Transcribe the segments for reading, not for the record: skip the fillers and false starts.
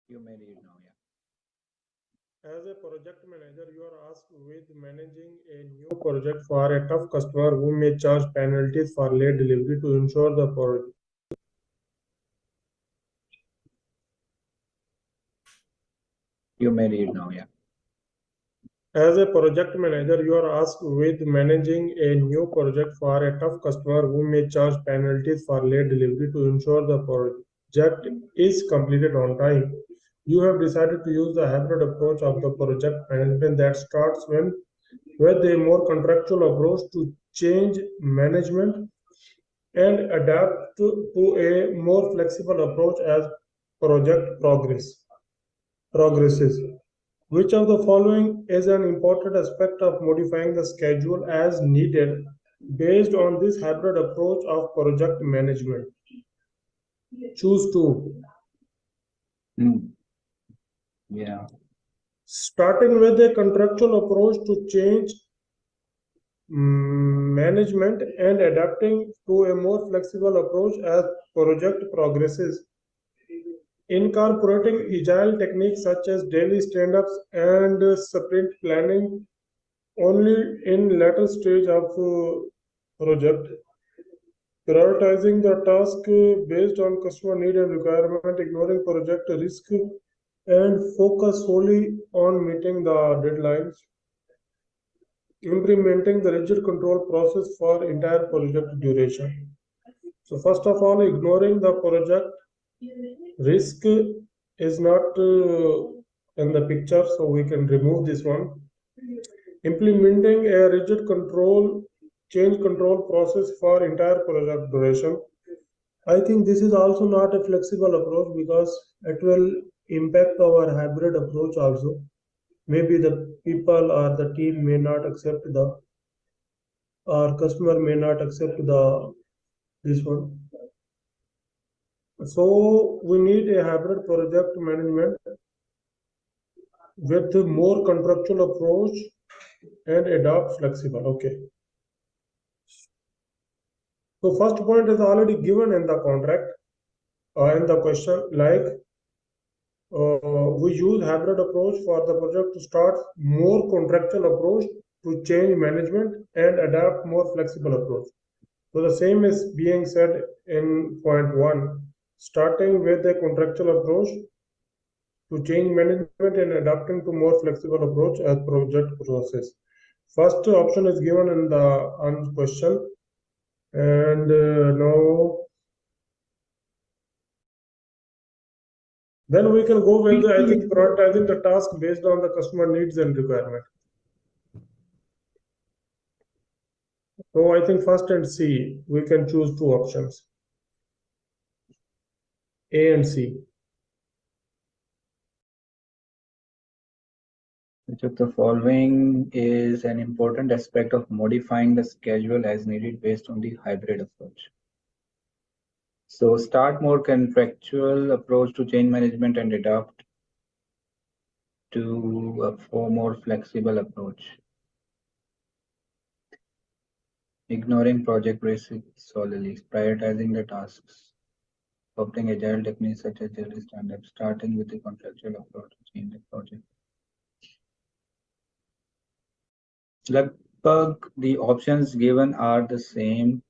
You may read now, yeah. As a project manager, you are asked with managing a new project for a tough customer who may charge penalties for late delivery to ensure the project. You may read now, yeah. As a project manager, you are asked with managing a new project for a tough customer who may charge penalties for late delivery to ensure the project is completed on time. You have decided to use the hybrid approach of the project management that starts with a more contractual approach to change management and adapt to a more flexible approach as project progresses. Which of the following is an important aspect of modifying the schedule as needed based on this hybrid approach of project management? Choose two. Yeah. Starting with a contractual approach to change management and adapting to a more flexible approach as project progresses. Incorporating agile techniques such as daily stand-ups and sprint planning only in later stage of project. Prioritizing the task based on customer need and requirement, ignoring project risk, and focus solely on meeting the deadlines. Implementing the rigid control process for entire project duration. So first of all, ignoring the project risk is not in the picture, so we can remove this one. Implementing a rigid change control process for entire project duration. I think this is also not a flexible approach because it will impact our hybrid approach also. Maybe the people or the team may not accept or customer may not accept this one. So we need a hybrid project management with more contractual approach and adopt flexible. Okay. So first point is already given in the contract in the question, like we use hybrid approach for the project to start more contractual approach to change management and adapt more flexible approach. So the same is being said in point one, starting with a contractual approach to change management and adapting to more flexible approach as project process. First option is given in the question, and now then we can go with I think prioritizing the task based on the customer needs and requirement. So I think first and C, we can choose two options, A and C. Which of the following is an important aspect of modifying the schedule as needed based on the hybrid approach? So start more contractual approach to change management and adapt to a more flexible approach. Ignoring project risk solely, prioritizing the tasks, adopting agile techniques such as daily stand-up, starting with the contractual approach to change the project. Lagbhag, the options given are the same.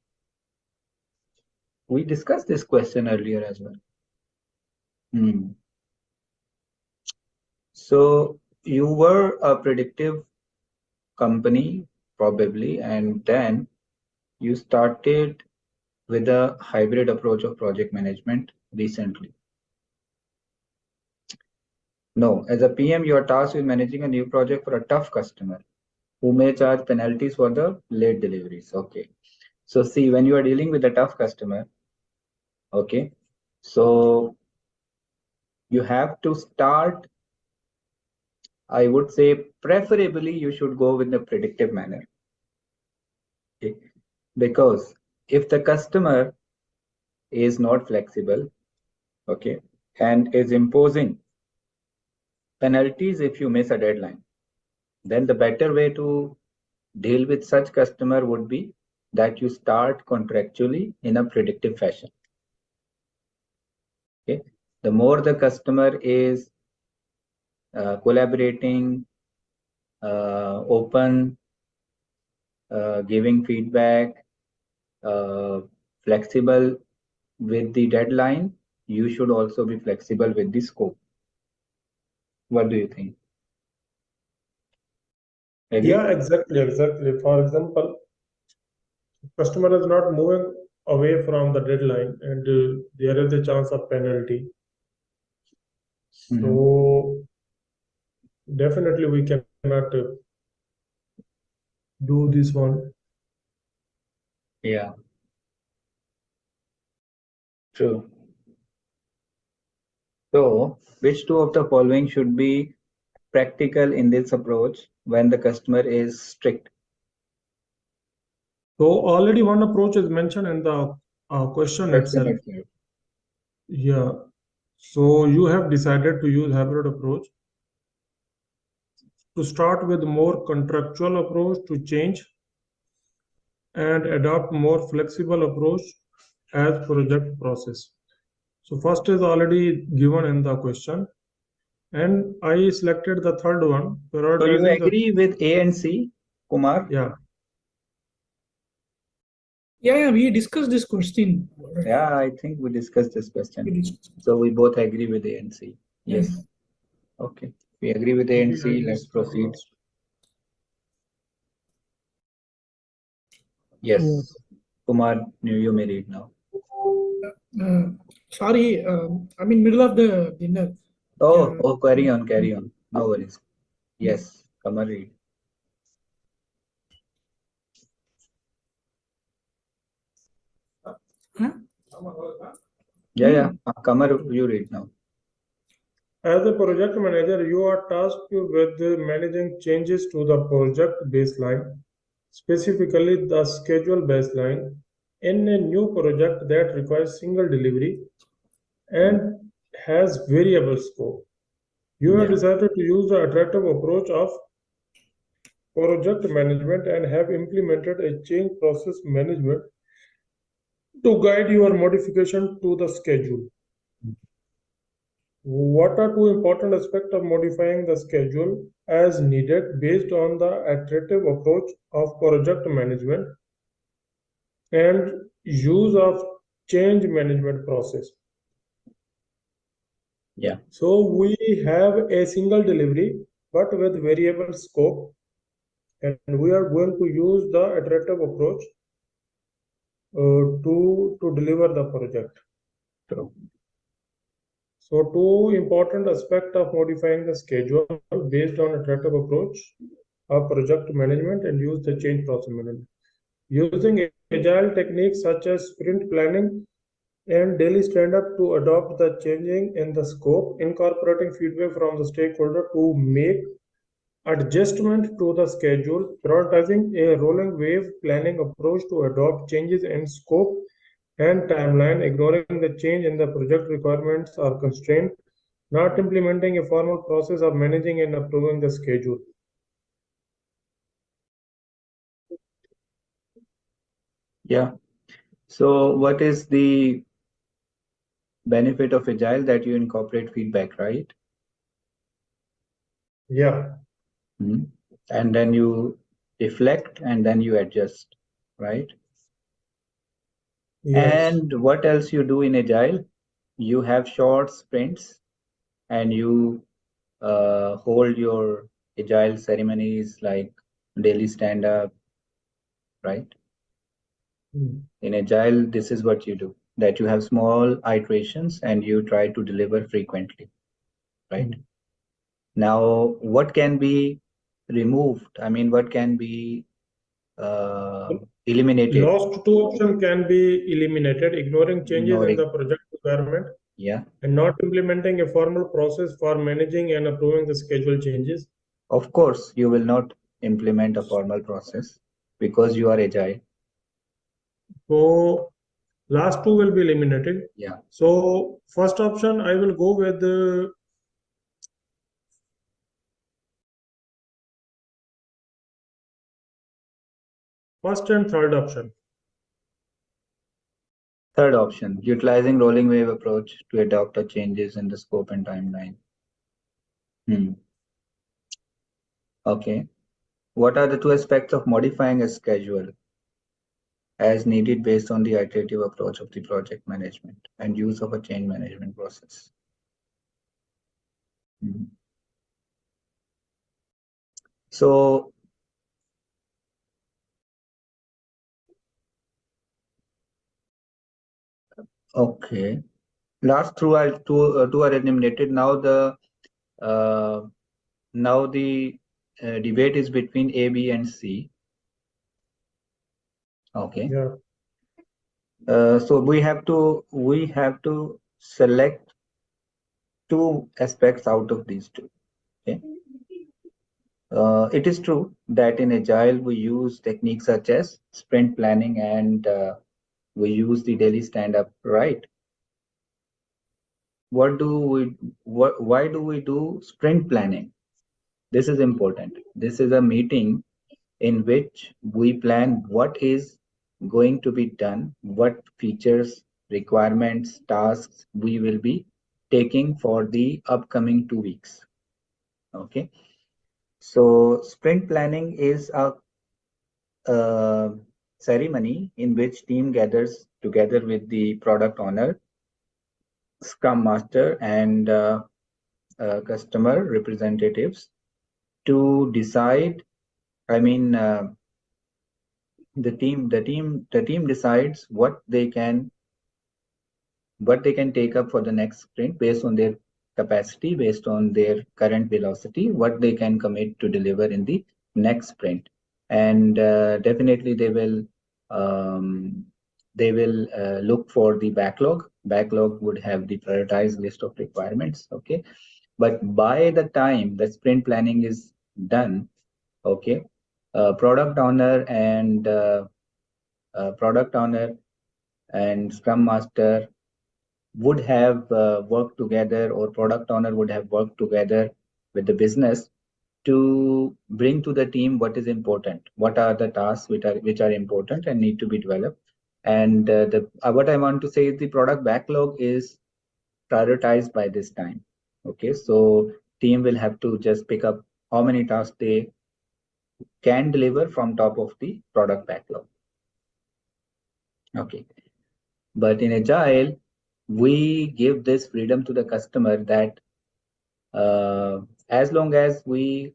We discussed this question earlier as well. So you were a predictive company probably, and then you started with a hybrid approach of project management recently. No, as a PM, you are tasked with managing a new project for a tough customer who may charge penalties for the late deliveries. Okay. So see, when you are dealing with a tough customer, okay, so you have to start, I would say, preferably you should go with the predictive manner. Okay. Because if the customer is not flexible, okay, and is imposing penalties if you miss a deadline, then the better way to deal with such customer would be that you start contractually in a predictive fashion. Okay. The more the customer is collaborating, open, giving feedback, flexible with the deadline, you should also be flexible with the scope. What do you think? Agree? Yeah, exactly. For example, customer is not moving away from the deadline, and there is a chance of penalty. Mhm. So definitely we cannot do this one. Yeah, true. So, which two of the following should be practical in this approach when the customer is strict? So already one approach is mentioned in the question Question itself. itself. Yeah. So you have decided to use hybrid approach to start with more contractual approach to change and adopt more flexible approach as project process. So first is already given in the question, and I selected the third one, So you prioritizing the agree with A and C, Kumar? yeah. Yeah, we discussed this question already. Yeah, I think we discussed this We question. discussed. So we both agree with A and C. Yeah. Yes. Okay. We agree with A and Okay, I C. Let's guess proceed. Yes. Kumar, you may read now. Sorry, I'm in middle of the dinner. Oh, carry on, carry on. No worries. Yes, Kumar, read. Huh? Yeah. Kumar, you read now. as a project manager, you are tasked with managing changes to the project baseline, specifically the schedule baseline, in a new project that requires single delivery and has variable scope. You have Yeah. decided to use the attractive approach of project management and have implemented a change process management to guide your modification to the schedule. What are two important aspects of modifying the schedule as needed based on the iterative approach of project management and use of change management process? Yeah. So we have a single delivery but with variable scope, and we are going to use the iterative approach to deliver the project. True. So two important aspects of modifying the schedule based on iterative approach of project management and use the change process management. Using agile techniques such as sprint planning and daily stand-up to adopt the changing in the scope, incorporating feedback from the stakeholder to make adjustment to the schedule, prioritizing a rolling wave planning approach to adopt changes in scope and timeline, ignoring the change in the project requirements or constraint, not implementing a formal process of managing and approving the schedule. Yeah. So what is the benefit of agile that you incorporate feedback, right? Yeah. And then you reflect and then you adjust, right? Yes. And what else you do in agile? You have short sprints and you hold your agile ceremonies like daily stand up, right? In agile, this is what you do, that you have small iterations and you try to deliver frequently, right? Now, what can be removed? I mean, what can be eliminated? Last two options can be eliminated, ignoring changes in Ignoring. the project requirement Yeah. and not implementing a formal process for managing and approving the schedule changes. Of course, you will not implement a formal process because you are agile. So last two will be eliminated. Yeah. So first option, I will go with the first and third option. Third option, utilizing rolling wave approach to adopt the changes in the scope and timeline. Okay. What are the two aspects of modifying a schedule as needed based on the iterative approach of the project management and use of a change management process? So, okay. Last two are eliminated. Now the debate is between A, B, and C. Okay. Yeah. So we have to select two aspects out of these two. Okay. It is true that in Agile we use techniques such as sprint planning and we use the daily stand-up, right? Why do we do sprint planning? This is important. This is a meeting in which we plan what is going to be done, what features, requirements, tasks we will be taking for the upcoming 2 weeks. Okay. So sprint planning is a ceremony in which team gathers together with the product owner, scrum master, and customer representatives to decide. I mean, the team decides what they can take up for the next sprint based on their capacity, based on their current velocity, what they can commit to deliver in the next sprint. And definitely they will look for the backlog. Backlog would have the prioritized list of requirements. Okay. But by the time the sprint planning is done, okay, product owner and scrum master would have worked together, or product owner would have worked together with the business to bring to the team what is important, what are the tasks which are important and need to be developed. And what I want to say is the product backlog is prioritized by this time. Okay, so team will have to just pick up how many tasks they can deliver from top of the product backlog. Okay, but in Agile, we give this freedom to the customer that as long as we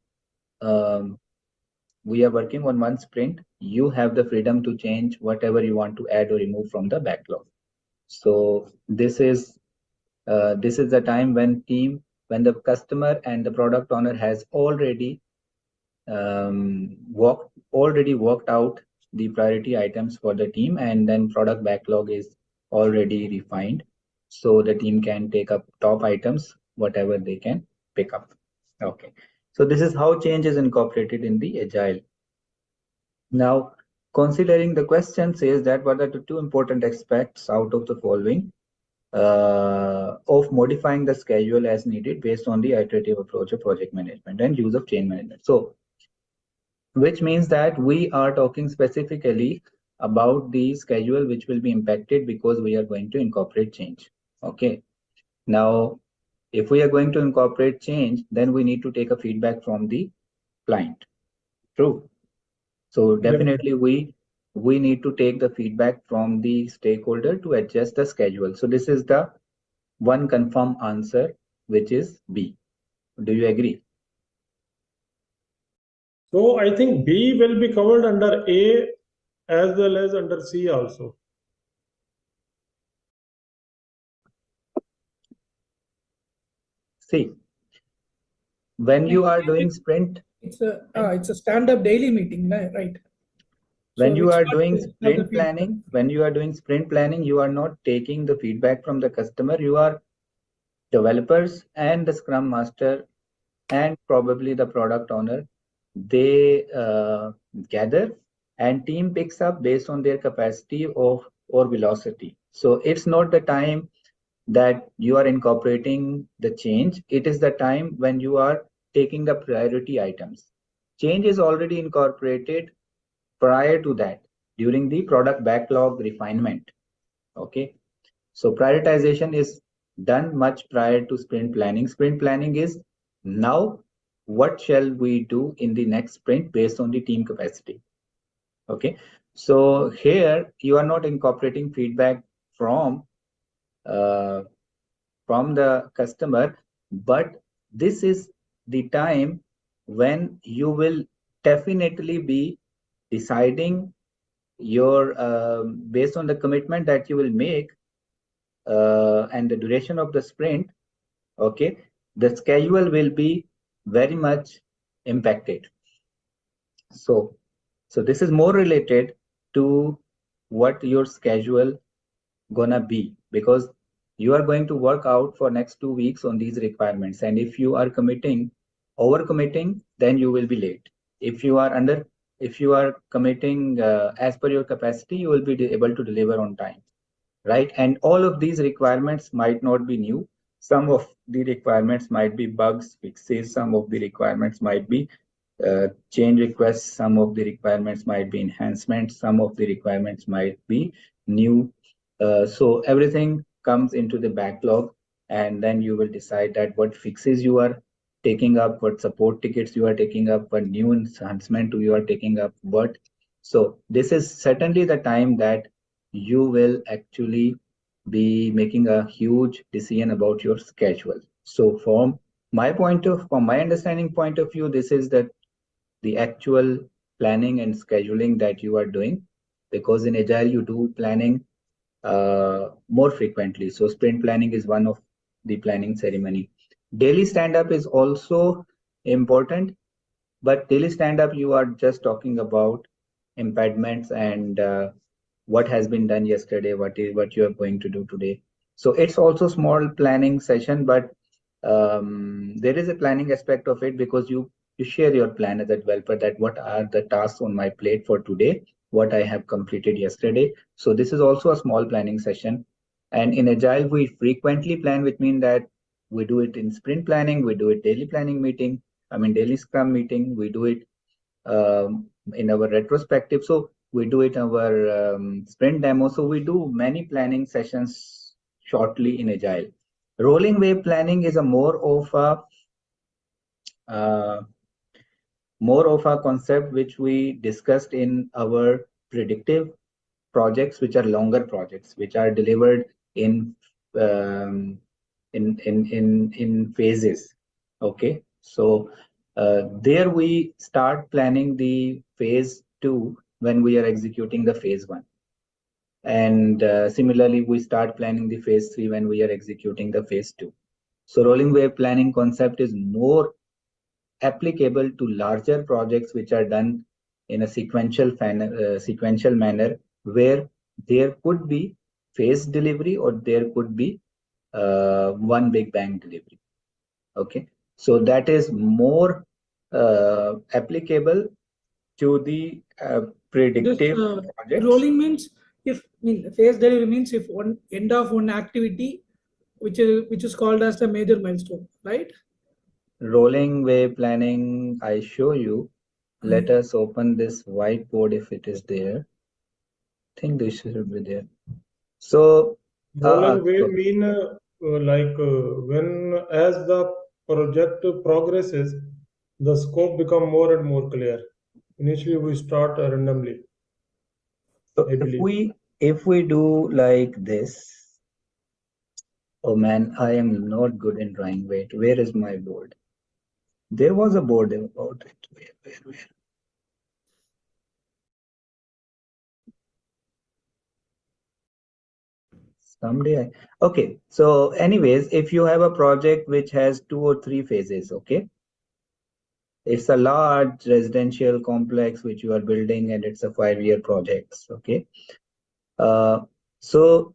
are working on one sprint, you have the freedom to change whatever you want to add or remove from the backlog. So this is the time when the customer and the product owner has already worked out the priority items for the team, and then product backlog is already refined, so the team can take up top items, whatever they can pick up. Okay, so this is how change is incorporated in the Agile. Now, considering the question says that what are the two important aspects out of the following of modifying the schedule as needed based on the iterative approach of project management and use of change management. So which means that we are talking specifically about the schedule which will be impacted because we are going to incorporate change. Okay. Now, if we are going to incorporate change, then we need to take a feedback from the client. True. So definitely we need to take the feedback from the stakeholder to adjust the schedule. So this is the one confirmed answer, which is B. Do you agree? So I think B will be covered under A as well as under C also. See, when you are doing sprint, it's a stand-up daily meeting, right? when So you which are part doing will have the sprint feedback? planning, you are not taking the feedback from the customer. You are developers and the scrum master and probably the product owner. They gather and team picks up based on their capacity or velocity. So it's not the time that you are incorporating the change. It is the time when you are taking the priority items. Change is already incorporated prior to that during the product backlog refinement. Okay. So prioritization is done much prior to sprint planning. Sprint planning is now what shall we do in the next sprint based on the team capacity. Okay. So here you are not incorporating feedback from uh, the customer, but this is the time when you will definitely be deciding your based on the commitment that you will make and the duration of the sprint. Okay, the schedule will be very much impacted. So this is more related to what your schedule gonna be, because you are going to work out for next 2 weeks on these requirements, and if you are over committing, then you will be late. If you are committing as per your capacity, you will be able to deliver on time, right? And all of these requirements might not be new. Some of the requirements might be bugs fixes, some of the requirements might be change requests, some of the requirements might be enhancements, some of the requirements might be new. So everything comes into the backlog, and then you will decide that what fixes you are taking up, what support tickets you are taking up, what new enhancement you are taking up, what. So this is certainly the time that you will actually be making a huge decision about your schedule. So from my understanding point of view, this is the actual planning and scheduling that you are doing, because in agile you do planning more frequently. So sprint planning is one of the planning ceremony. Daily stand up is also important, but daily stand up you are just talking about impediments and what has been done yesterday, what you are going to do today. So it's also small planning session, but there is a planning aspect of it, because you share your plan as a developer, that what are the tasks on my plate for today, what I have completed yesterday. So this is also a small planning session. And in agile we frequently plan, which means that we do it in sprint planning, we do it daily planning meeting, I mean daily scrum meeting, we do it in our retrospective, so we do it our sprint demo. So we do many planning sessions shortly in agile. Rolling wave planning is a uh, more of a concept which we discussed in our predictive projects, which are longer projects, which are delivered in um, in phases. Okay, so there we start planning the phase 2 when we are executing the phase 1, and similarly we start planning the phase 3 when we are executing the phase 2. So rolling wave planning concept is more applicable to larger projects which are done in a sequential manner, where there could be phase delivery or there could be one big bang delivery. Okay, so that is more applicable to the This predictive projects. rolling means if phase delivery means if one end of one activity, which is called as the major milestone, right? Rolling wave planning, I show you. Let Yeah. us open this whiteboard if it is there. I think this should be there. So, Rolling wave okay. mean when as the project progresses, the scope become more and more clear. Initially, we start randomly, So I believe. if we do like this, oh man, I am not good in drawing. Wait, where is my board? There was a board about it. Where? Someday. Okay. So, anyways, if you have a project which has 2 or 3 phases, okay, it's a large residential complex which you are building, and it's a 5-year project. Okay. Uh, so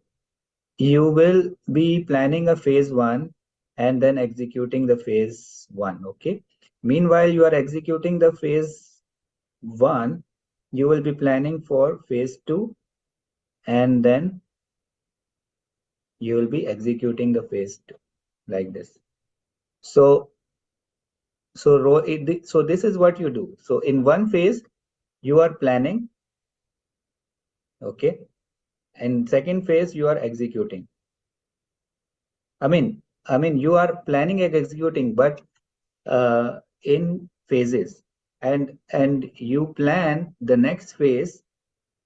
you will be planning a phase 1 and then executing the phase 1. Okay. Meanwhile, you are executing the phase 1, you will be planning for phase 2, and then you will be executing the phase 2 like this. So so this is what you do. So in one phase you are planning, okay, in second phase you are executing. I mean, you are planning and executing, but in phases, and you plan the next phase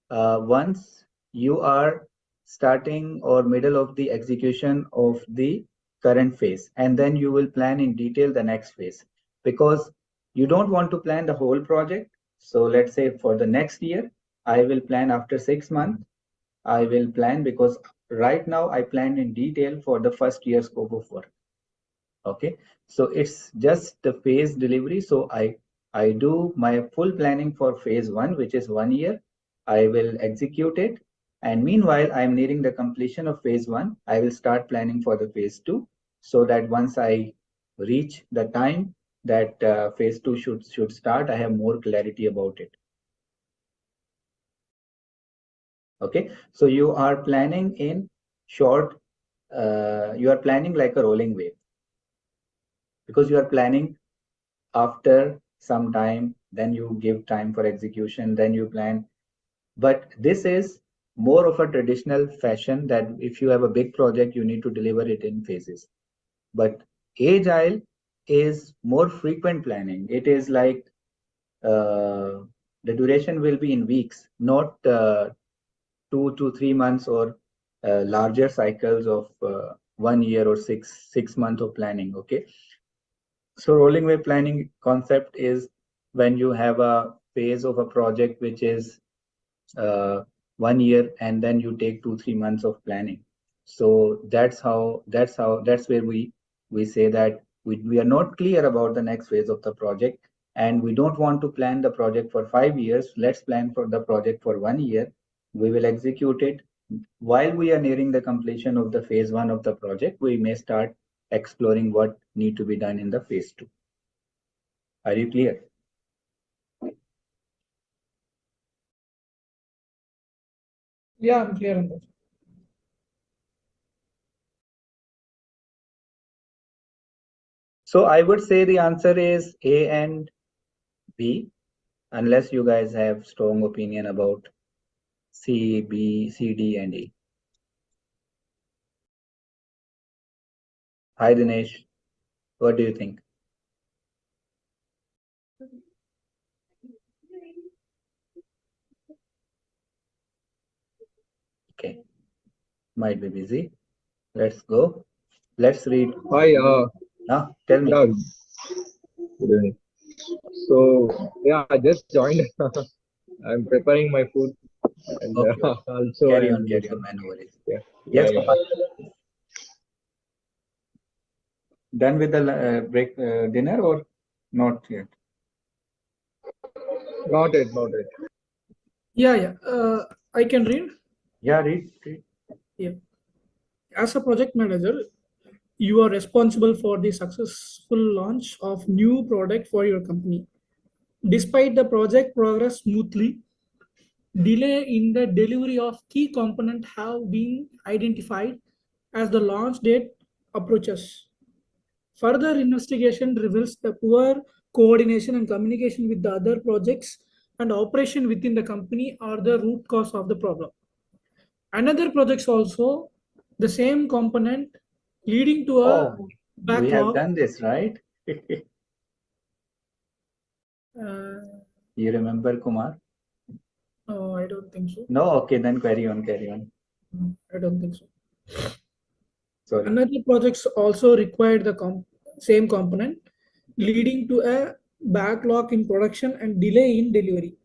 once you are starting or middle of the execution of the current phase, and then you will plan in detail the next phase, because you don't want to plan the whole project. So let's say for the next year, I will plan after 6 months. I will plan because right now I plan in detail for the first year scope of work. Okay, so it's just the phase delivery. So I do my full planning for phase one, which is 1 year. I will execute it, and meanwhile I'm nearing the completion of phase one. I will start planning for the phase two, so that once I reach the time that phase two should start, I have more clarity about it. Okay, so you are planning in short, you are planning like a rolling wave, because you are planning after some time, then you give time for execution, then you plan. But this is more of a traditional fashion, that if you have a big project, you need to deliver it in phases. But agile is more frequent planning. It is like the duration will be in weeks, not 2 to 3 months, or larger cycles of 1 year or six months of planning. Okay, so rolling wave planning concept is when you have a phase of a project which is 1 year, and then you take 2 3 months of planning. So that's where we say that we are not clear about the next phase of the project, and we don't want to plan the project for 5 years. Let's plan for the project for 1 year. We will execute it. While we are nearing the completion of the phase one of the project, we may start exploring what need to be done in the phase two. Are you clear? Yeah, I'm clear on that. So I would say the answer is A and B, unless you guys have strong opinion about C, B, C, D, and E. Hi, Dinesh. What do you think? Okay, might be busy. Let's go. Let's read. Hi, Tell me. yeah, good evening. So, yeah, I just joined. I'm preparing my food, and Okay, also carry I'm on, listening. man. No worries. Yeah, Yes, yeah, Kumar. Done with the break dinner or not yet? not it, not it. Yeah. I can read. Yeah, read. Yeah. As a project manager, you are responsible for the successful launch of new product for your company. Despite the project progress smoothly, delay in the delivery of key component have been identified as the launch date approaches. Further investigation reveals the poor coordination and communication with the other projects and operation within the company are the root cause of the problem. Another projects also the same component leading to a Oh, we have backlog. done this, right? Uh, You remember, Kumar? no, I don't think so. No? Okay, then carry on, carry on. I don't think so. Sorry. Another projects also required the same component, leading to a backlog in production and delay in delivery.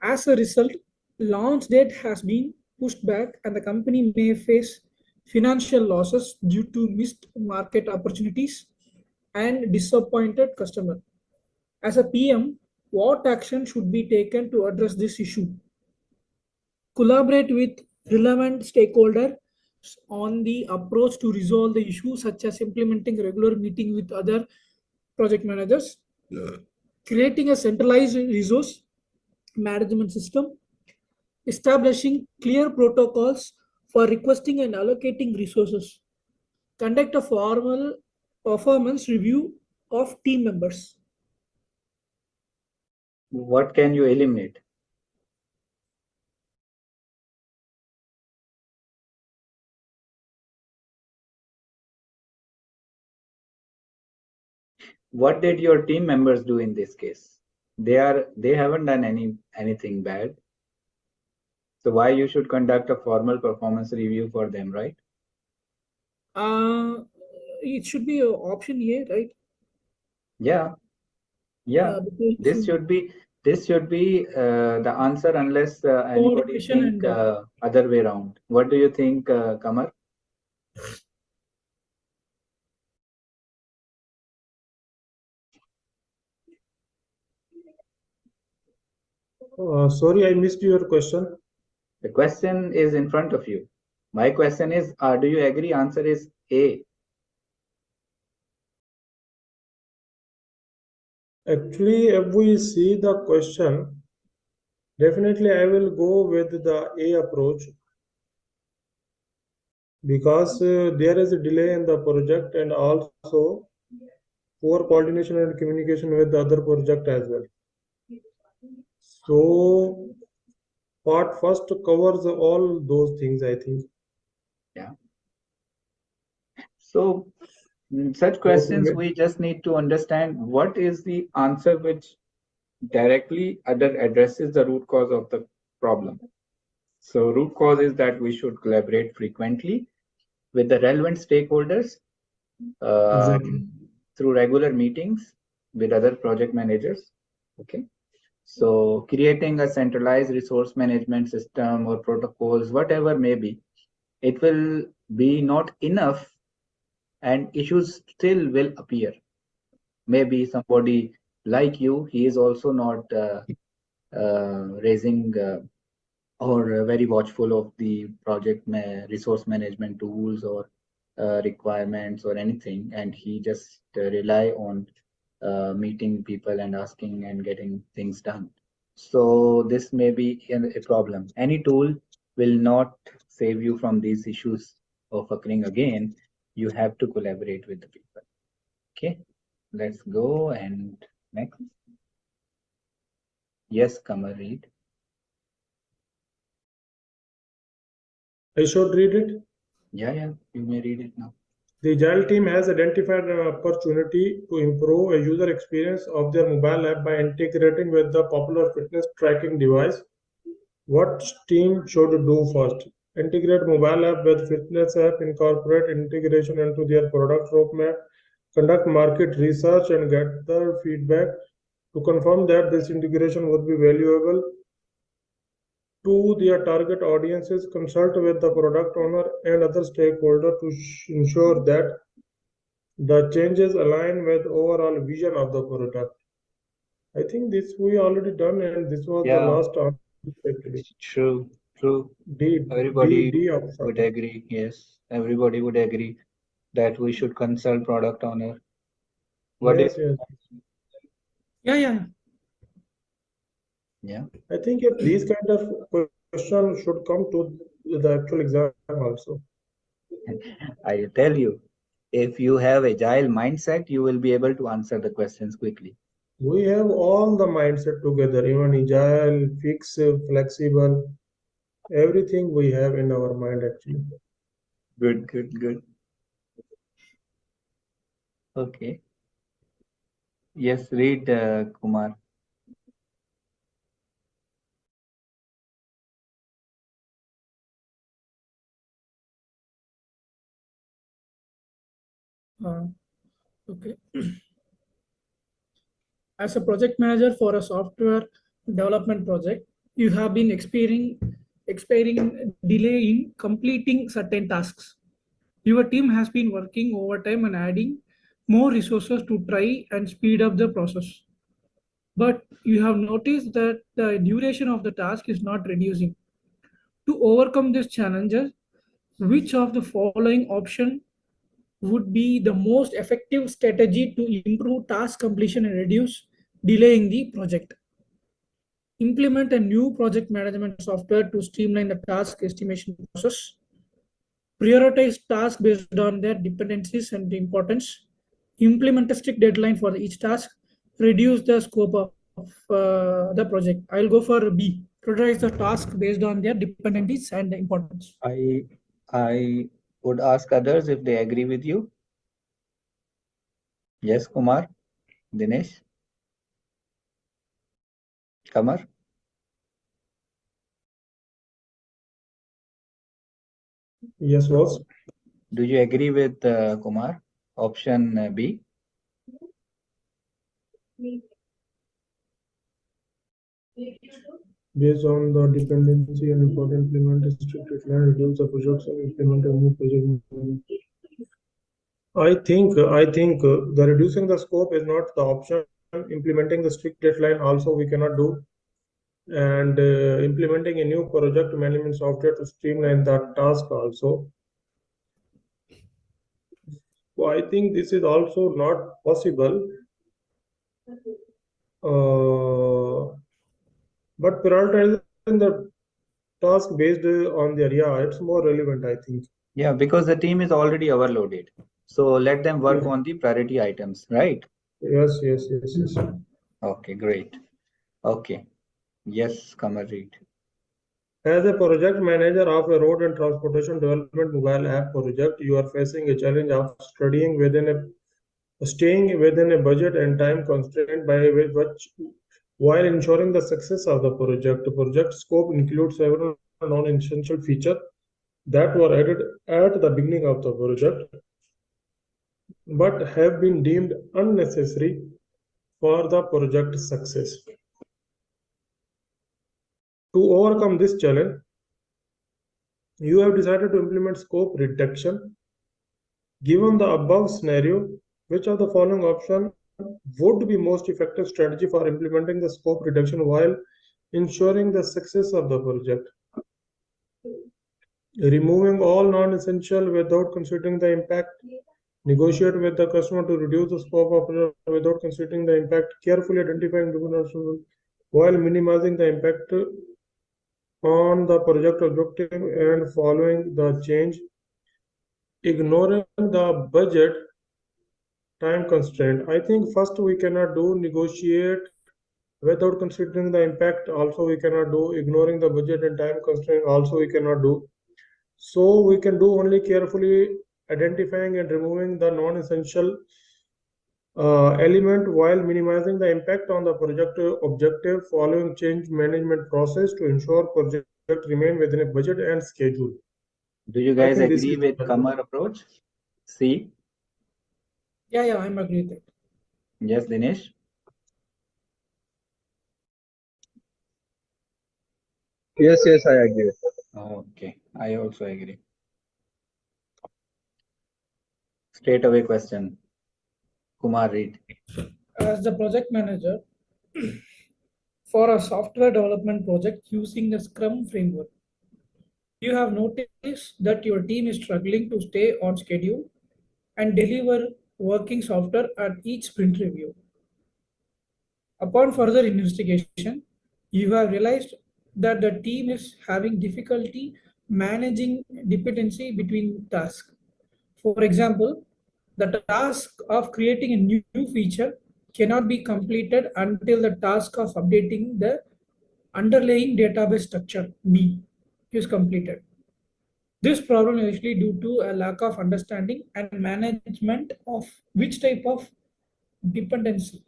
As a result, launch date has been pushed back and the company may face financial losses due to missed market opportunities and disappointed customer. As a PM, what action should be taken to address this issue? Collaborate with relevant stakeholders on the approach to resolve the issue, such as implementing regular meeting with other project managers, creating a centralized resource management system, establishing clear protocols for requesting and allocating resources, conduct a formal performance review of team members. What can you eliminate? What did your team members do in this case? They haven't done anything bad. So why you should conduct a formal performance review for them, right? It should be option A, right? Yeah, yeah. Because This should be the answer unless anybody coordination think and other way around. What do you think, Kamar? Sorry, I missed your question. The question is in front of you. My question is, do you agree? Answer is A. Actually, if we see the question, definitely I will go with the A approach because there is a delay in the project and also poor coordination and communication with the other project as well. So part first covers all those things, I think. Yeah. So in such So questions, we just need to understand what is the answer which directly addresses the root cause of the problem. So root cause is that we should collaborate frequently with the relevant stakeholders exactly. through regular meetings with other project managers. Okay. So creating a centralized resource management system or protocols, whatever may be, it will be not enough and issues still will appear. Maybe somebody like you, he is also not raising or very watchful of the project resource management tools or requirements or anything, and he just rely on meeting people and asking and getting things done. So this may be a problem. Any tool will not save you from these issues of occurring again. You have to collaborate with the people. Okay, let's go and next. Yes, Kamal, read. I should read it. Yeah, you may read it now. The Agile team has identified an opportunity to improve a user experience of their mobile app by integrating with the popular fitness tracking device. What team should do first? Integrate mobile app with fitness app, incorporate integration into their product roadmap, conduct market research and gather feedback to confirm that this integration would be valuable to their target audiences, consult with the product owner and other stakeholders to ensure that the changes align with overall vision of the product. I think this we already done, and this was the Yeah, last answer actually. true. D Everybody D option. would agree. Yes, everybody would agree that we should consult product owner. What do you Yes, yes. yeah. Yeah, I think if these kind of questions should come to the actual exam also. I tell you, if you have agile mindset, you will be able to answer the questions quickly. We have all the mindset together, even agile, fixed, flexible, everything we have in our mind actually. Good. Okay. Yes, read, Kumar. Uh, okay. As a project manager for a software development project, you have been experiencing delay in completing certain tasks. Your team has been working overtime and adding more resources to try and speed up the process. But you have noticed that the duration of the task is not reducing. To overcome these challenges, which of the following option would be the most effective strategy to improve task completion and reduce delaying the project? Implement a new project management software to streamline the task estimation process. Prioritize tasks based on their dependencies and importance. Implement a strict deadline for each task. Reduce the scope of the project. I'll go for B. Prioritize the task based on their dependencies and importance. I would ask others if they agree with you. Yes, Kumar. Dinesh? Kamar? Yes, boss. Do you agree with Kumar? Option B? Based on the dependency and important implement strict deadline, reduce the projects and implement a new project. I think the reducing the scope is not the option. Implementing the strict deadline also we cannot do, and implementing a new project management software to streamline that task also. So I think this is also not possible. But prioritizing the task based on the area, it's more relevant, I think. Yeah, because the team is already overloaded. So let them work Yeah. on the priority items, right? Yes. Okay, great. Okay. Yes, Kamar, read. As a project manager of a road and transportation development mobile app project, you are facing a challenge of staying within a budget and time constraint by which while ensuring the success of the project. The project scope includes several non-essential features that were added at the beginning of the project but have been deemed unnecessary for the project success. To overcome this challenge, you have decided to implement scope reduction. Given the above scenario, which of the following option would be most effective strategy for implementing the scope reduction while ensuring the success of the project? Removing all non-essential without considering the impact. Negotiate with the customer to reduce the scope of project without considering the impact. Carefully identifying while minimizing the impact on the project objective and following the change. Ignoring the budget time constraint. I think first we cannot do negotiate without considering the impact. Also we cannot do ignoring the budget and time constraint. Also we cannot do. So we can do only carefully identifying and removing the non-essential element while minimizing the impact on the project objective, following change management process to ensure project remain within a budget and schedule. Do you I guys think this agree is with Kamar approach? C? Yeah, I'm agree with it. Yes, Dinesh? Yes, I agree. Okay, I also agree. Straight away question. Kumar, read. As the project manager for a software development project using the Scrum framework, you have noticed that your team is struggling to stay on schedule and deliver working software at each sprint review. Upon further investigation, you have realized that the team is having difficulty managing dependency between tasks. For example, the task of creating a new feature cannot be completed until the task of updating the underlying database structure B is completed. This problem is actually due to a lack of understanding and management of which type of dependency.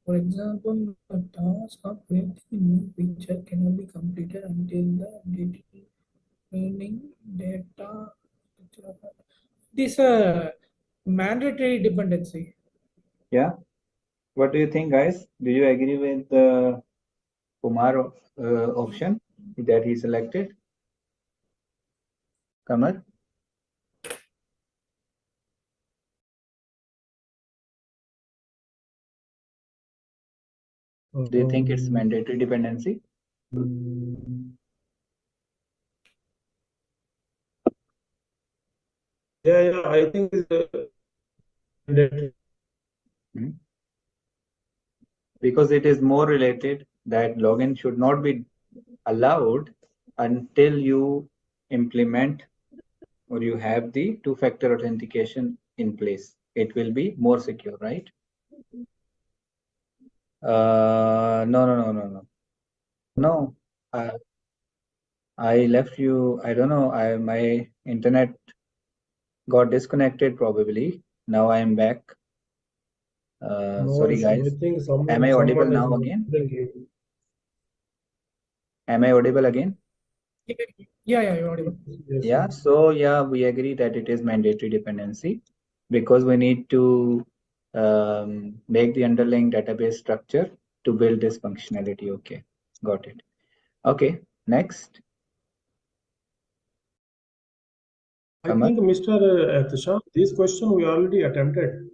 For example, the task of creating a new feature cannot be completed until the updating learning data. This is a mandatory dependency. Yeah. What do you think, guys? Do you agree with Kumar option that he selected? Kamar? Do you think it's mandatory dependency? Yeah, I think it's mandatory. Because it is more related that login should not be allowed until you implement or you have the two-factor authentication in place. It will be more secure, right? No. No, I left you. I don't know. My internet got disconnected probably. Now I am back. No, Sorry I guys. think Am I audible someone is now again? monitoring you. Am I audible again? Yeah, you're audible. Yes, Yeah, yes. so yeah, we agree that it is mandatory dependency because we need to make the underlying database structure to build this functionality. Okay, got it. Okay, next, I Kamal. think Mr. Ahtisham, this question we already attempted.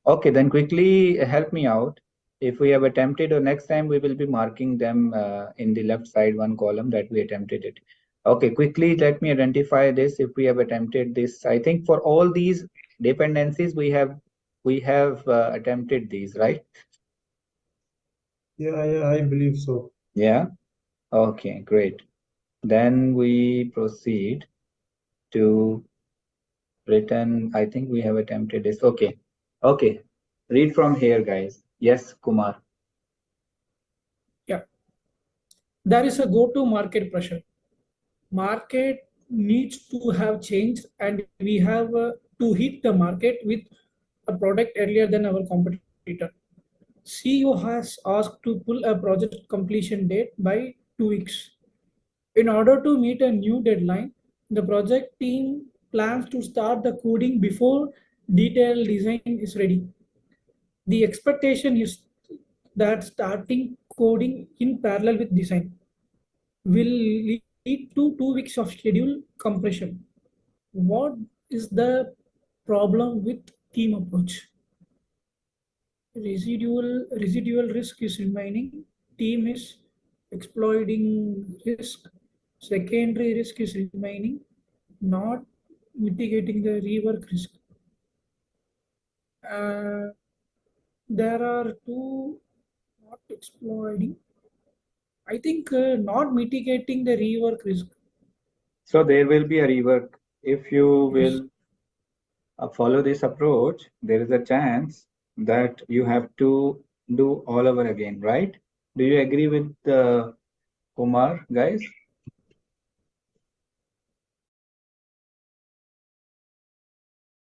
Okay, then quickly help me out. If we have attempted, or next time we will be marking them in the left side one column that we attempted it. Okay, quickly let me identify this if we have attempted this. I think for all these dependencies we have attempted these, right? Yeah, I believe so. Yeah. Okay, great. Then we proceed to written. I think we have attempted this. Okay. Okay. Read from here, guys. Yes, Kumar. Yeah, there is a go-to market pressure. Market needs to have changed, and we have to hit the market with a product earlier than our competitor. CEO has asked to pull a project completion date by 2 weeks. In order to meet a new deadline, the project team plans to start the coding before detailed design is ready. The expectation is that starting coding in parallel with design will lead to 2 weeks of schedule compression. What is the problem with team approach? Residual risk is remaining. Team is exploiting risk. Secondary risk is remaining, not mitigating the rework risk. Uh, there are two not exploiting. I think not mitigating the rework risk. So there will be a rework. If you Yes. will follow this approach, there is a chance that you have to do all over again, right? Do you agree with Kumar, guys?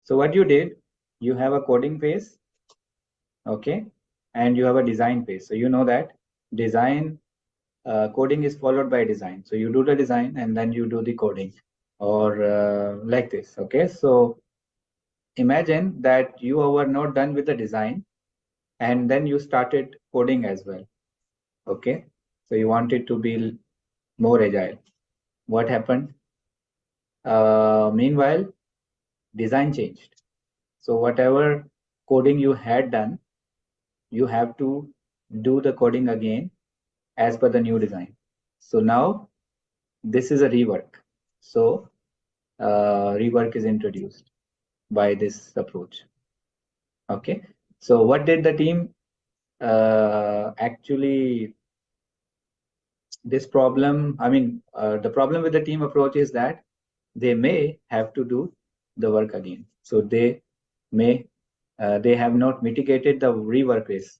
So what you did, you have a coding phase, okay, and you have a design phase. So you know that design coding is followed by design. So you do the design and then you do the coding, or like this, okay? So imagine that you were not done with the design and then you started coding as well, okay? So you wanted to be more agile. What happened? Meanwhile, design changed. So whatever coding you had done, you have to do the coding again as per the new design. So now this is a rework. So rework is introduced by this approach. Okay. So what did the team actually, this problem, I mean, the problem with the team approach is that they may have to do the work again. So they may, they have not mitigated the rework risk.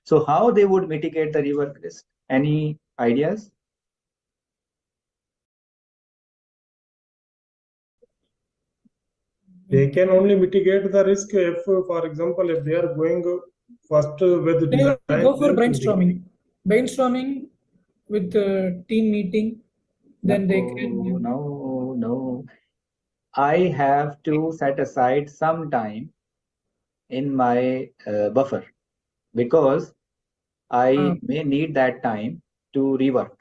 So how they would mitigate the rework risk? Any ideas? They can only mitigate the risk if, for example, if they are going first with They will design, go they for will mitigate. brainstorming with the team meeting. Then they can. No. I have to set aside some time in my buffer because Uh, I may need that time to rework.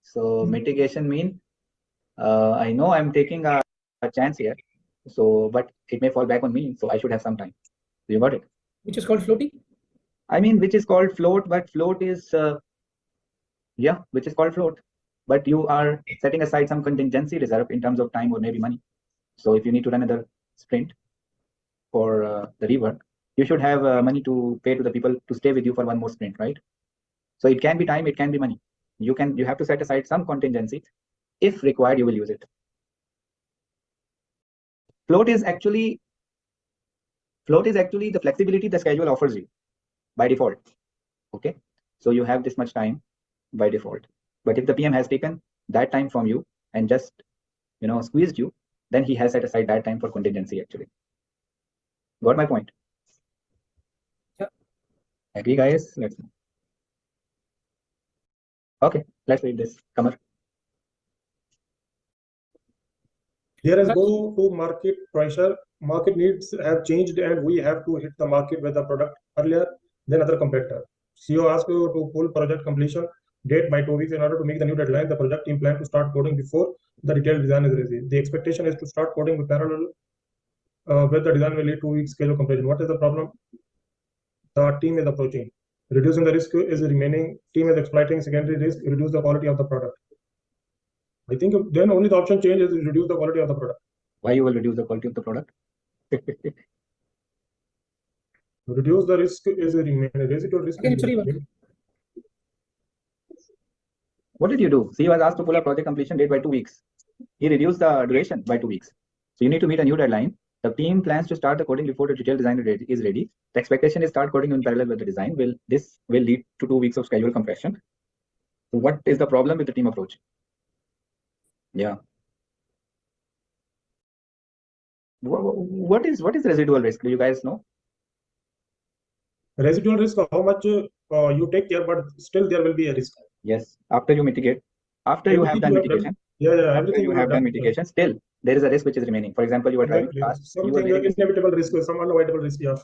So mitigation mean I know I'm taking a chance here, so but it may fall back on me, so I should have some time. You got it? which is called floating. I mean, which is called float, but float is yeah, which is called float. But you are setting aside some contingency reserve in terms of time or maybe money. So if you need to run another sprint for the rework, you should have money to pay to the people to stay with you for one more sprint, right? So it can be time, it can be money. You have to set aside some contingency. If required, you will use it. Float is actually the flexibility the schedule offers you by default. Okay, so you have this much time by default. But if the PM has taken that time from you and just squeezed you, then he has set aside that time for contingency actually. Got my point? Yeah. Agree, guys? Let's. Okay, let's read this. Kamar. Here is go to market pressure. Market needs have changed, and we have to hit the market with the product earlier than other competitor. CEO asked you to pull project completion date by 2 weeks in order to make the new deadline. The project team plan to start coding before the detailed design is ready. The expectation is to start coding with parallel with the design will lead 2 weeks schedule completion. What is the problem? The team is approaching. Reducing the risk is remaining. Team is exploiting secondary risk. Reduce the quality of the product. I think then only the option change is reduce the quality of the product. Why you will reduce the quality of the product? Reduce the risk is remaining. Residual risk Again, is it's remaining. What did you do? He was asked to pull a project completion date by 2 weeks. He reduced the duration by 2 weeks. So you need to meet a new deadline. The team plans to start the coding before the detailed design is ready. The expectation is start coding in parallel with the design. This will lead to 2 weeks of schedule compression. So what is the problem with the team approach? Yeah. What is residual risk? Do you guys know? Residual risk of how much you take care, but still there will be a risk. Yes. After you mitigate, after you have done mitigation. Everything you have done mitigation, still there is a risk which is remaining. For example, you are driving fast. Something inevitable risk, some unavoidable risk. Yeah.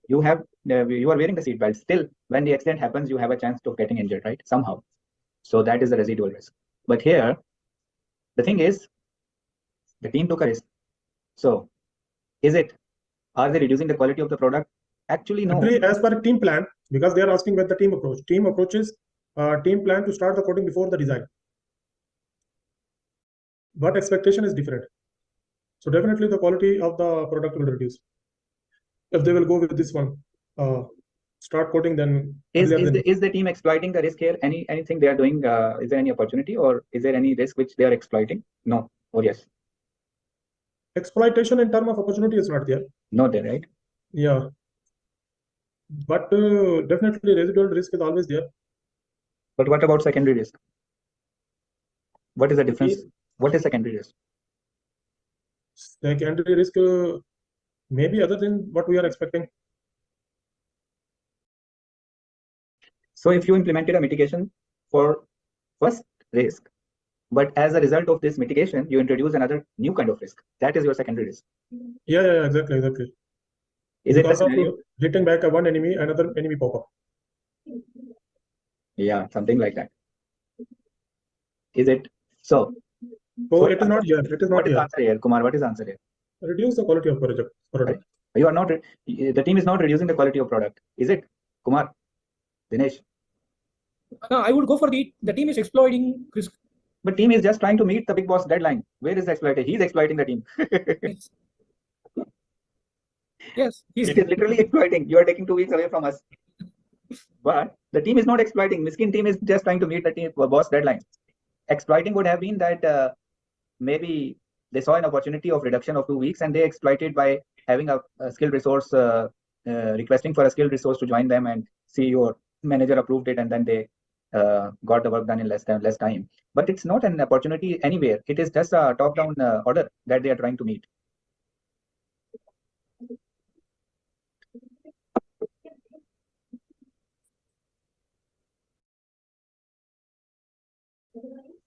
You are wearing the seatbelt. Still, when the accident happens, you have a chance of getting injured, right? Somehow. So that is the residual risk. But here, the thing is, the team took a risk. So, are they reducing the quality of the product? Actually, no. Actually, as per team plan, because they are asking with the team approach. Team approaches team plan to start the coding before the design. But expectation is different. So definitely the quality of the product will reduce. If they will go with this one, start coding, then is the team exploiting the risk here? Anything they are doing? Is there any opportunity, or is there any risk which they are exploiting? No or yes? Exploitation in terms of opportunity is not there. Not there, right? Yeah. But definitely residual risk is always there. But what about secondary risk? What is the difference? What is secondary risk? Secondary risk maybe other than what we are expecting. So if you implemented a mitigation for first risk, but as a result of this mitigation, you introduce another new kind of risk. That is your secondary risk. Yeah, exactly. Is because it of hitting back one enemy, another enemy pop up? Yeah, something like that. Is it so? So it is not here. It is not here. What is answer here, Kumar? What is answer here? Reduce the quality of product. You are not. The team is not reducing the quality of product. Is it, Kumar? Dinesh? No, I would go for the team is exploiting risk. But team is just trying to meet the big boss deadline. Where is the exploiter? He's exploiting the team. Yes. It is literally exploiting. You are taking 2 weeks away from us. But the team is not exploiting. Miskin team is just trying to meet the boss deadline. Exploiting would have been that maybe they saw an opportunity of reduction of 2 weeks and they exploited by having a skilled resource, requesting for a skilled resource to join them, and CEO or manager approved it, and then they got the work done in less time. But it's not an opportunity anywhere. It is just a top-down order that they are trying to meet.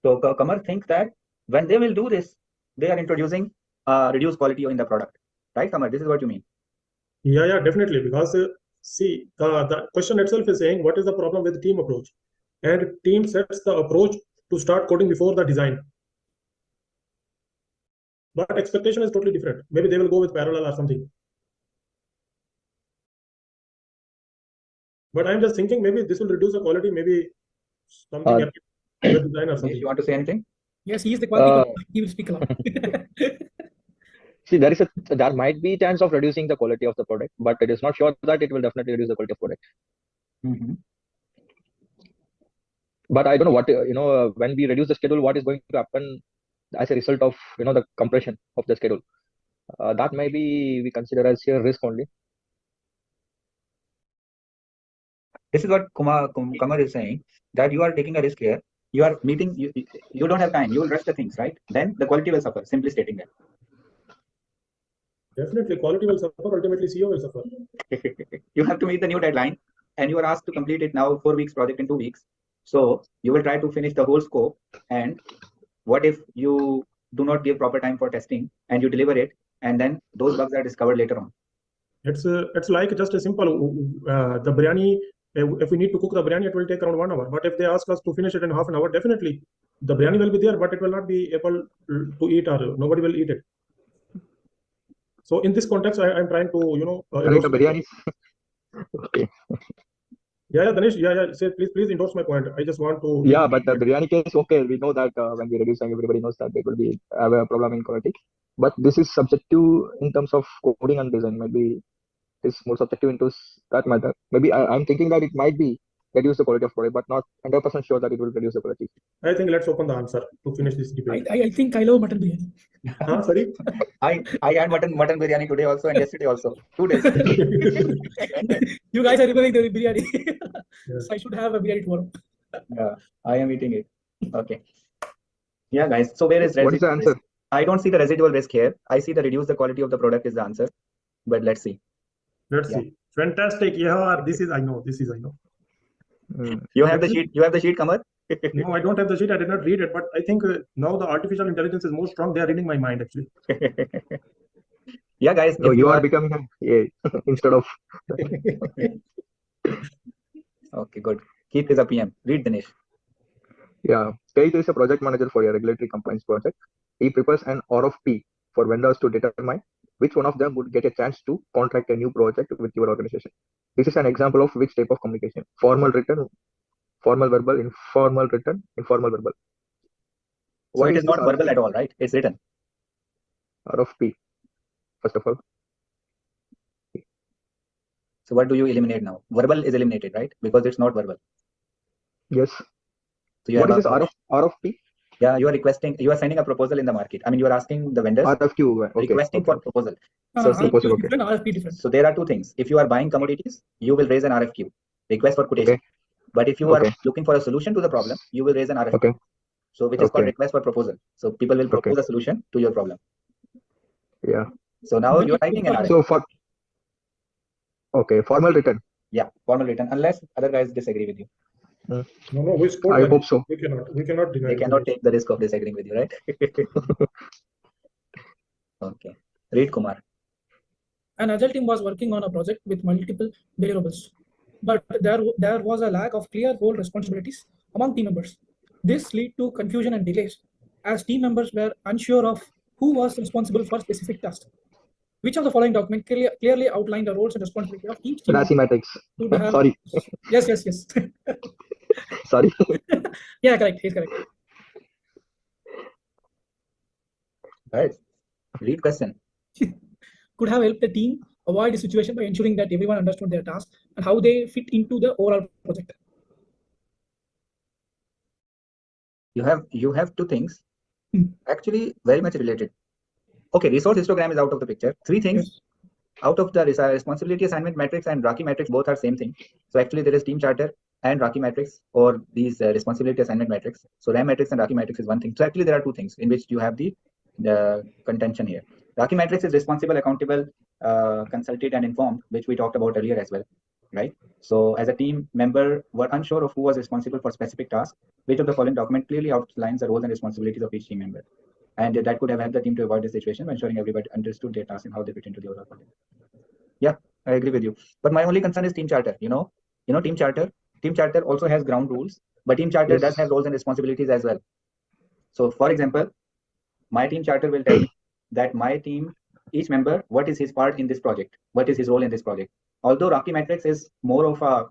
So Kamar thinks that when they will do this, they are introducing reduced quality in the product, right, Kamar? This is what you mean? Yeah, definitely. Because see, the question itself is saying what is the problem with the team approach, and team sets the approach to start coding before the design. But expectation is totally different. Maybe they will go with parallel or something. But I'm just thinking maybe this will reduce the quality. Maybe something with design or something. You want to say anything? Yes, he is the quality. He will speak a lot. See, there might be chance of reducing the quality of the product, but it is not sure that it will definitely reduce the quality of product. But I don't know what, when we reduce the schedule, what is going to happen as a result of, the compression of the schedule. That maybe we consider as a risk only. This is what Kumar is saying, that you are taking a risk here. you are meeting, you don't have time, you will rush the things, right? Then the quality will suffer, simply stating that. Definitely, quality will suffer. Ultimately, CEO will suffer. You have to meet the new deadline, and you are asked to complete it now, 4 weeks project in 2 weeks. So you will try to finish the whole scope. And what if you do not give proper time for testing and you deliver it, and then those bugs are discovered later on? It's like just a simple the biryani. If we need to cook the biryani, it will take around 1 hour. But if they ask us to finish it in half an hour, definitely the biryani will be there, but it will not be able to eat, or nobody will eat it. So in this context, I'm trying to Right, the biryani. Okay. Yeah, Dinesh. Yeah. Say, please endorse my point. I just want to. Yeah, but the biryani case, okay, we know that when we reduce time, everybody knows that there will be have a problem in quality. But this is subjective in terms of coding and design. Maybe it's more subjective into that matter. Maybe I'm thinking that it might be reduce the quality of product, but not 100% sure that it will reduce the quality. I think let's open the answer to finish this debate. I think I love mutton biryani. Sorry. I had mutton biryani today also and yesterday also. 2 days. You guys are removing the biryani. Yeah. So I should have a biryani tomorrow. Yeah, I am eating it. Okay. Yeah, guys. So where is What is the residual answer? risk? I don't see the residual risk here. I see the reduce the quality of the product is the answer. But let's see. Let's see. Fantastic. Yeah, this is I know. You have the sheet. You have the sheet, Kamar? No, I don't have the sheet. I did not read it, but I think now the artificial intelligence is more strong. They are reading my mind actually. Yeah, guys. No, you are becoming an AI instead of. Okay, good. Keith is a PM. Read, Dinesh. Yeah, Keith is a project manager for a regulatory compliance project. He prepares an RFP for vendors to determine which one of them would get a chance to contract a new project with your organization. This is an example of which type of communication: formal written, formal verbal, informal written, informal verbal. So Why it is is this not verbal at all, right? It's written. RFP? First of all. So what do you eliminate now? Verbal is eliminated, right? Because it's not verbal. Yes. So you What have is this RFP? Yeah, you are sending a proposal in the market. I mean, you are asking the vendors, RFQ. Okay. requesting for proposal. So proposal, okay. different, RFP different. So there are two things. If you are buying commodities, you will raise an RFQ, request for quotation. Okay. But if you are looking for a solution to the problem, you will raise an RFQ. Okay. So which is called request for proposal. So people will propose a solution to your problem. Yeah. So now you are writing an RFQ. So for formal written. Yeah, formal written, unless other guys disagree with you. No, we scored. I hope so. We cannot deny. They cannot take the risk of disagreeing with you, right? Okay. Read, Kumar. An agile team was working on a project with multiple deliverables, but there was a lack of clear role responsibilities among team members. This led to confusion and delays, as team members were unsure of who was responsible for specific tasks. Which of the following document clearly outlined the roles and responsibilities of each team? Rasi matrix. Sorry. Yes. Sorry. Yeah, correct. He's correct. Right. Read question. Could have helped the team avoid the situation by ensuring that everyone understood their task and how they fit into the overall project. You have two things actually very much related. Okay, resource histogram is out of the picture. 3 things out of the responsibility assignment matrix and Rocky matrix, both are same thing. So actually there is team charter and Rocky matrix, or these responsibility assignment matrix. So RAM matrix and Rocky matrix is one thing. So actually there are 2 things in which you have the contention here. Rocky matrix is responsible, accountable, consulted and informed, which we talked about earlier as well, right? So as a team member were unsure of who was responsible for specific task, which of the following document clearly outlines the roles and responsibilities of each team member. And that could have helped the team to avoid the situation by ensuring everybody understood their tasks and how they fit into the overall project. Yeah, I agree with you. But my only concern is team charter. You know, team charter also has ground rules, but team charter does have roles and responsibilities as well. So for example, my team charter will tell me that my team, each member, what is his part in this project? What is his role in this project? Although Rocky matrix is more of a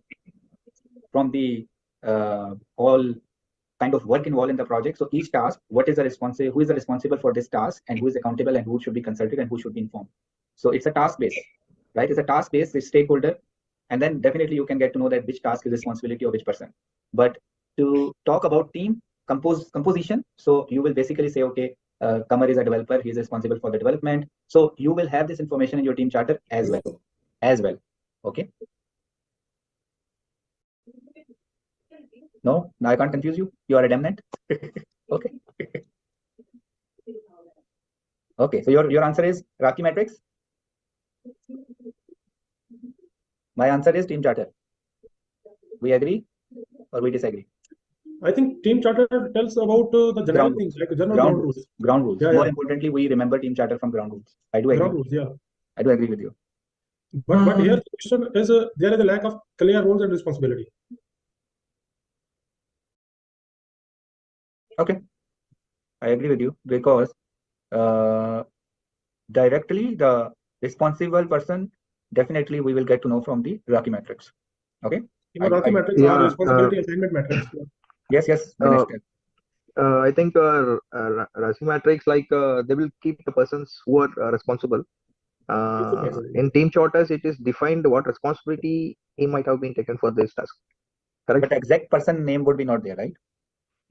from the all kind of work involved in the project. So each task, who is the responsible for this task, and who is accountable, and who should be consulted, and who should be informed. So it's a task based, right? It's a task based with stakeholder, and then definitely you can get to know that which task is responsibility of which person. But to talk about team composition, so you will basically say, okay, Kamar is a developer, he is responsible for the development. So you will have this information in your team charter as well. Okay. No, now I can't confuse you. You are a remnant. Okay. Okay, so your answer is Rocky Matrix. My answer is team charter. We agree or we disagree? I think team charter tells about the generic Ground things, rules. like general ground rules. Ground rules. Yeah, More yeah. importantly, we remember team charter from ground rules. I do agree. Ground rules, yeah. I do agree with you. But here the question is there is a lack of clear roles and responsibility. Okay, I agree with you because directly the responsible person definitely we will get to know from the Rocky matrix. Okay. Even Rocky matrix or responsibility assignment matrix. Yes, Dinesh. I think Rashi matrix, like they will keep the persons who are responsible. In team charters, it is defined what responsibility he might have been taken for this task. Correct? But exact person name would be not there, right?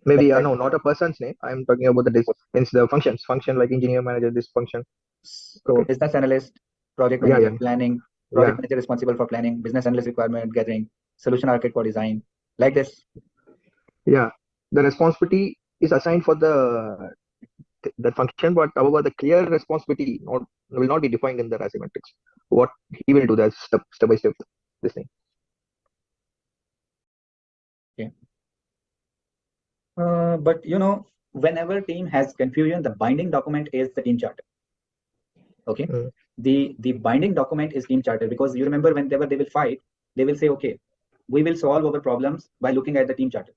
Maybe no, not a person's name. I'm talking about the functions. Function like engineer, manager, this function. So business analyst, project manager, planning, project manager responsible for planning, business analyst requirement gathering, solution architect for design, like this. Yeah, the responsibility is assigned for that function, but however, the clear responsibility will not be defined in the Rashi matrix. What he will do, that's step by step. This thing. Okay. But whenever team has confusion, the binding document is the team charter. Okay. The binding document is team charter, because you remember whenever they will fight, they will say, okay, we will solve our problems by looking at the team charter.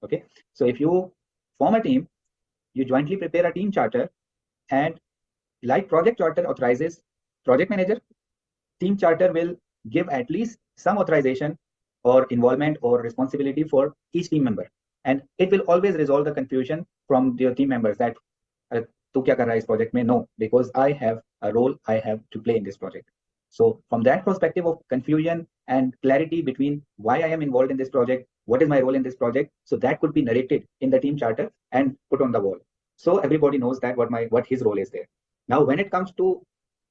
Okay. So if you form a team, you jointly prepare a team charter, and like project charter authorizes project manager, team charter will give at least some authorization or involvement or responsibility for each team member, and it will always resolve the confusion from your team members that tu kya kar raha hai is project mein? No, because I have a role I have to play in this project. So from that perspective of confusion and clarity between why I am involved in this project, what is my role in this project, so that could be narrated in the team charter and put on the wall, so everybody knows that what his role is there. Now when it comes to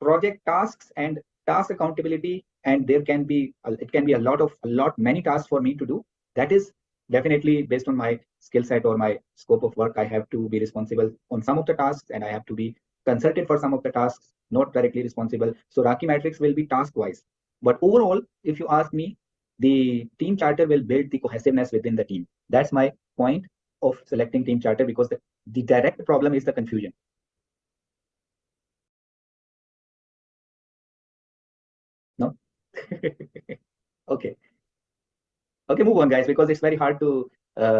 project tasks and task accountability, and there can be it can be a lot many tasks for me to do, that is definitely based on my skill set or my scope of work. I have to be responsible on some of the tasks, and I have to be consulted for some of the tasks, not directly responsible. So Raki matrix will be task wise, but overall, if you ask me, the team charter will build the cohesiveness within the team. That's my point of selecting team charter, because the direct problem is the confusion. No. Okay, move on, guys, because it's very hard to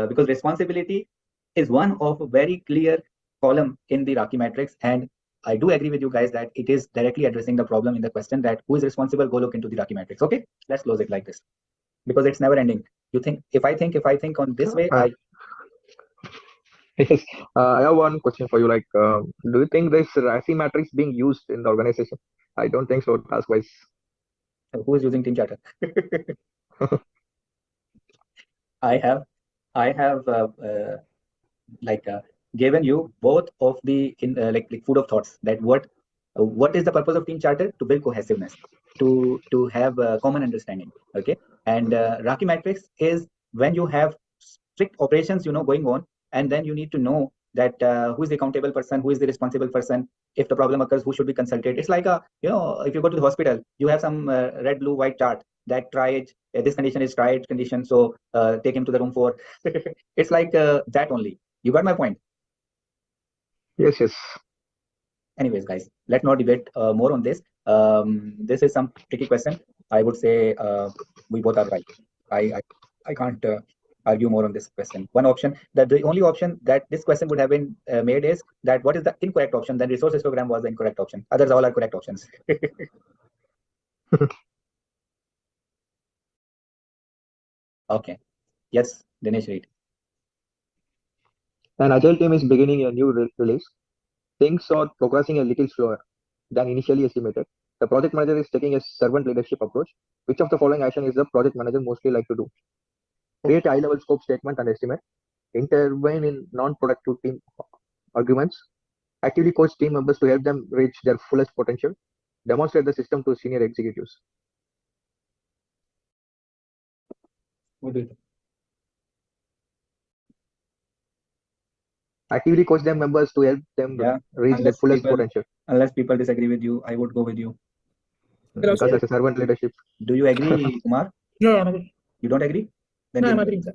because responsibility is one of a very clear column in the Raki matrix, and I do agree with you guys that it is directly addressing the problem in the question that who is responsible, go look into the Raki matrix. Okay, let's close it like this, because it's never ending. You think if I think on this way, Yes, I have one question for you. Like, do you think this Rashi matrix being used in the organization? I don't think so. Task wise. Who is using team charter? I have like given you both of the like food of thoughts, that what is the purpose of team charter? To build cohesiveness, to have common understanding. Okay, and Raki matrix is when you have strict operations going on, and then you need to know that who is the accountable person, who is the responsible person. If the problem occurs, who should be consulted. It's like if you go to the hospital, you have some red, blue, white chart that triage, this condition is triage condition, so take him to the room 4. It's like that only. You got my point? Yes. Anyways, guys, let's not debate more on this. This is some tricky question. I would say we both are right. I can't argue more on this question. One option, that the only option that this question would have been made is that what is the incorrect option? Then resource histogram was the incorrect option. Others all are correct options. Okay. Yes, Dinesh, read. An agile team is beginning a new release. Things are progressing a little slower than initially estimated. The project manager is taking a servant leadership approach. Which of the following action is the project manager mostly like to do? Create a high-level scope statement and estimate. Intervene in non-productive team arguments. Actively coach team members to help them reach their fullest potential. Demonstrate the system to senior executives. What do you think? Actively coach their members to help them Yeah, reach their fullest potential. unless people disagree with you, I would go with you. Because that's a servant leadership. Do you agree, Kumar? No. You don't agree? Then No, I'm think agreeing, sir.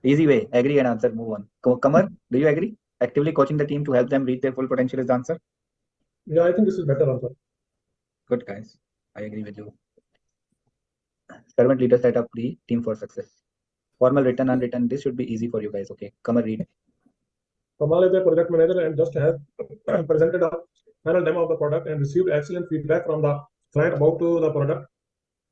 easy way. Agree and answer. Move on. Kamar, do you agree? Actively coaching the team to help them reach their full potential is the answer. Yeah, I think this is better answer. Good guys. I agree with you. Servant leader set up the team for success. Formal, written, unwritten. This should be easy for you guys. Okay. Kamar, read. Kamal is a project manager and just has presented a final demo of the product and received excellent feedback from the client about the product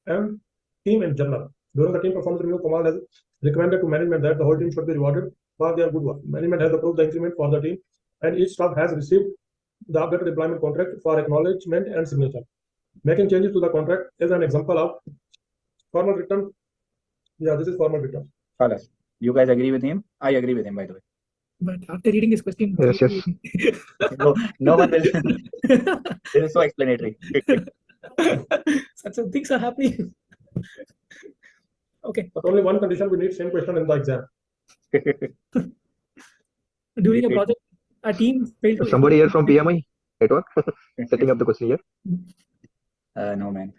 and team in general. During the team performance review, Kamal has recommended to management that the whole team should be rewarded for their good work. Management has approved the increment for the team, and each staff has received the updated employment contract for acknowledgement and signature. Making changes to the contract is an example of formal written. Yeah, this is formal written. Falas. You guys agree with him? I agree with him, by the way. But after reading this question, Yes, yes. No one will. This is so explanatory. such things are happening. Okay. But only one condition: we need same question in the exam. During a project, a team failed to. Somebody here from PMI network setting up the question here. No, man.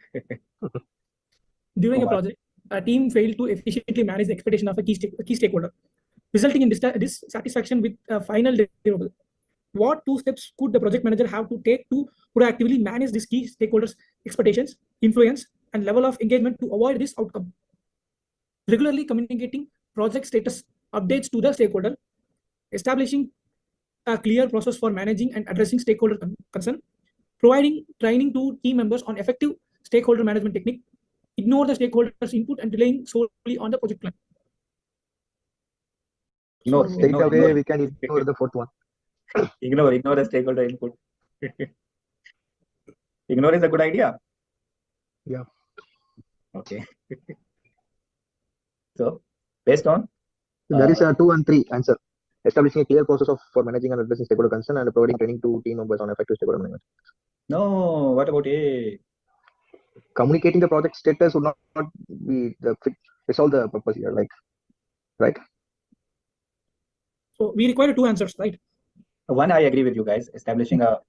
During a project, a team failed to efficiently manage the expectation of a key stakeholder, resulting in dissatisfaction with a final deliverable. What 2 steps could the project manager have to take to proactively manage these key stakeholders' expectations, influence, and level of engagement to avoid this outcome? Regularly communicating project status updates to the stakeholder, establishing a clear process for managing and addressing stakeholder concern, providing training to team members on effective stakeholder management technique, ignore the stakeholders' input and relying solely on the project plan. No, Straight away we can ignore the fourth one. Ignore the stakeholder input. Ignore is a good idea. Yeah. Okay. So, based on there is a 2 and 3 answer. Establishing a clear process for managing and addressing stakeholder concern and providing training to team members on effective stakeholder management. No, what about A? Communicating the project status would not be the resolve the purpose here, like, right? So we require 2 answers, right? One, I agree with you guys. Establishing a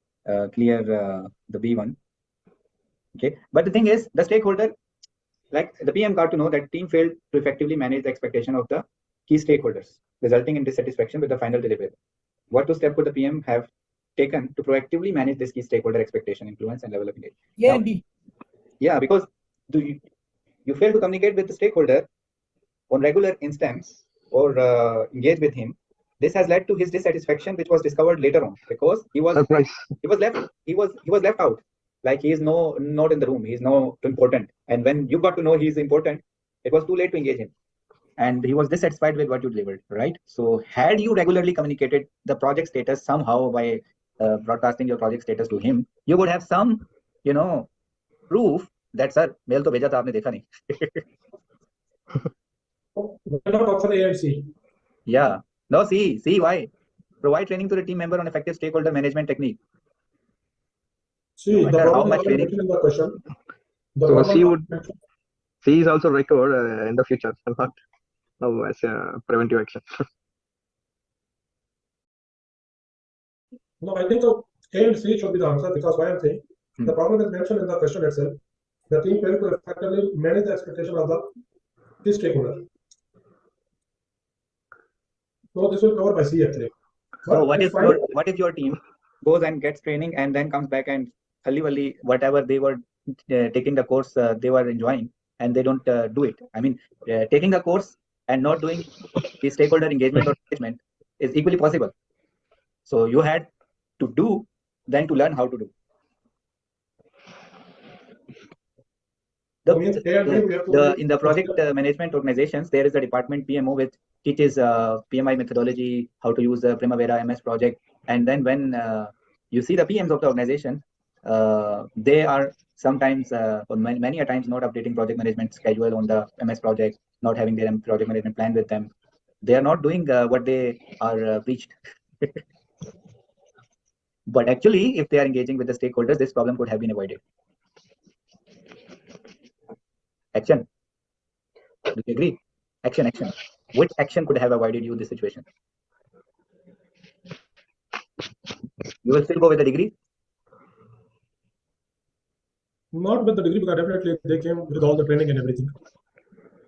clear the B1. Okay, but the thing is, the stakeholder, like the PM got to know that team failed to effectively manage the expectation of the key stakeholders, resulting in dissatisfaction with the final delivery. What 2 steps could the PM have taken to proactively manage this key stakeholder expectation, influence, and level of engagement? Yeah, and B. Yeah, because you fail to communicate with the stakeholder on regular instance or engage with him. This has led to his dissatisfaction, which was discovered later on because he was left out. Like he is not in the room. He is not important. And when you got to know he is important, it was too late to engage him. And he was dissatisfied with what you delivered, right? So had you regularly communicated the project status somehow by broadcasting your project status to him, you would have some, proof that, sir, mail to bheja tha, aapne dekha nahi. Why not option A and C? Yeah. No, see why? Provide training to the team member on effective stakeholder management technique. See, No the matter how problem much is training. mentioned in the question. So C is also required in the future, not now as a preventive action. No, I think so. A and C should be the answer because why I'm saying the problem is mentioned in the question itself. The team failed to effectively manage the expectation of the key stakeholder. So this will cover by C actually. So what if your team goes and gets training and then comes back and whatever they were taking the course they were enjoying and they don't do it? I mean, taking the course and not doing the stakeholder engagement or management is equally possible. So you had to do then to learn how to do. In the project management organizations, there is a department PMO which teaches PMI methodology, how to use the Primavera MS project. And then when you see the PMs of the organization, they are sometimes, or many a times, not updating project management schedule on the MS project, not having their project management plan with them. They are not doing what they are preached. But actually, if they are engaging with the stakeholders, this problem could have been avoided. Action. Do you agree? Action. Which action could have avoided you this situation? You will still go with the degree? Not with the degree, because definitely they came with all the training and everything.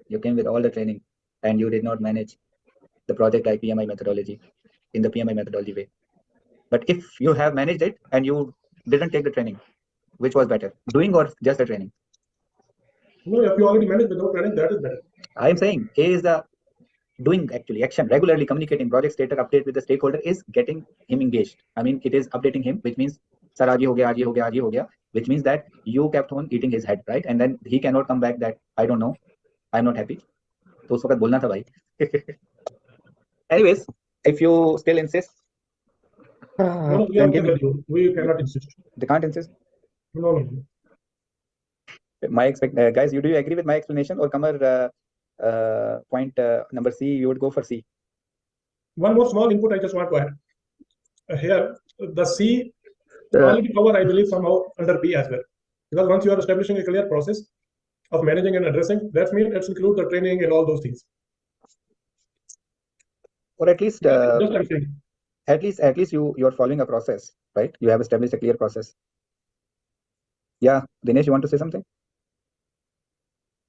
You came with all the training and you did not manage the project like PMI methodology in the PMI methodology way. But if you have managed it and you didn't take the training, which was better, doing or just the training? No, if you already managed without training, that is better. I am saying A is the doing, actually action, regularly communicating project status update with the stakeholder is getting him engaged. I mean, it is updating him, which means sir aaj ye ho gaya, aaj ye ho gaya, aaj ye ho gaya, which means that you kept on eating his head, right? And then he cannot come back that I don't know, I'm not happy. तो उस वक्त बोलना था भाई. Anyways, if you still insist, No, we then are give me. with you. We cannot insist. They can't insist. No, no. Guys, do you agree with my explanation, or Kamar, point number C, you would go for C? One more small input I just want to add. Here, the C already cover, I believe, somehow under B as well. Because once you are establishing a clear process of managing and addressing, that means it's include the training and all those things. Or at least, Just I'm saying. at least you're following a process, right? You have established a clear process. Yeah, Dinesh, you want to say something?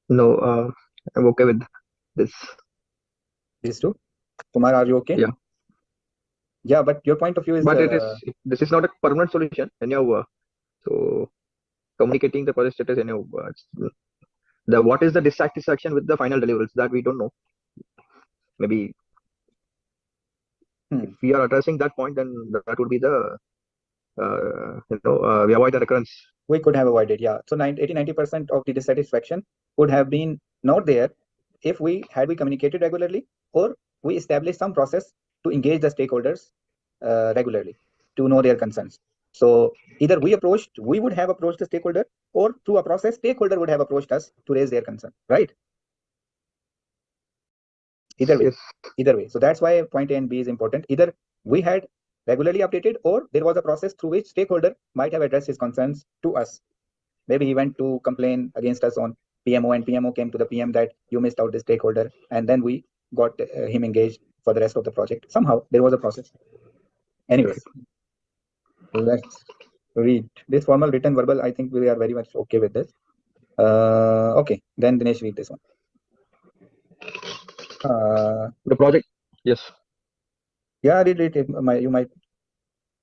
No, I'm okay with this. These two. Kumar, are you okay? Yeah. Yeah, but your point of view is. But this is not a permanent solution. Anyhow, so communicating the project status, anyhow, what is the dissatisfaction with the final deliverables that we don't know. Maybe if we are addressing that point, then that would be the we avoid the recurrence. We could have avoided, yeah. So 80-90% of the dissatisfaction would have been not there if we communicated regularly, or we established some process to engage the stakeholders regularly to know their concerns. So either we would have approached the stakeholder, or through a process, stakeholder would have approached us to raise their concern, right? Either way. Yes. Either way. So that's why point A and B is important. Either we had regularly updated, or there was a process through which stakeholder might have addressed his concerns to us. Maybe he went to complain against us on PMO, and PMO came to the PM that you missed out this stakeholder, and then we got him engaged for the rest of the project. Somehow there was a process. Anyways, let's read this formal, written, verbal. I think we are very much okay with this. Okay, then Dinesh, read this one. The project. Yes. Yeah, read it. You might.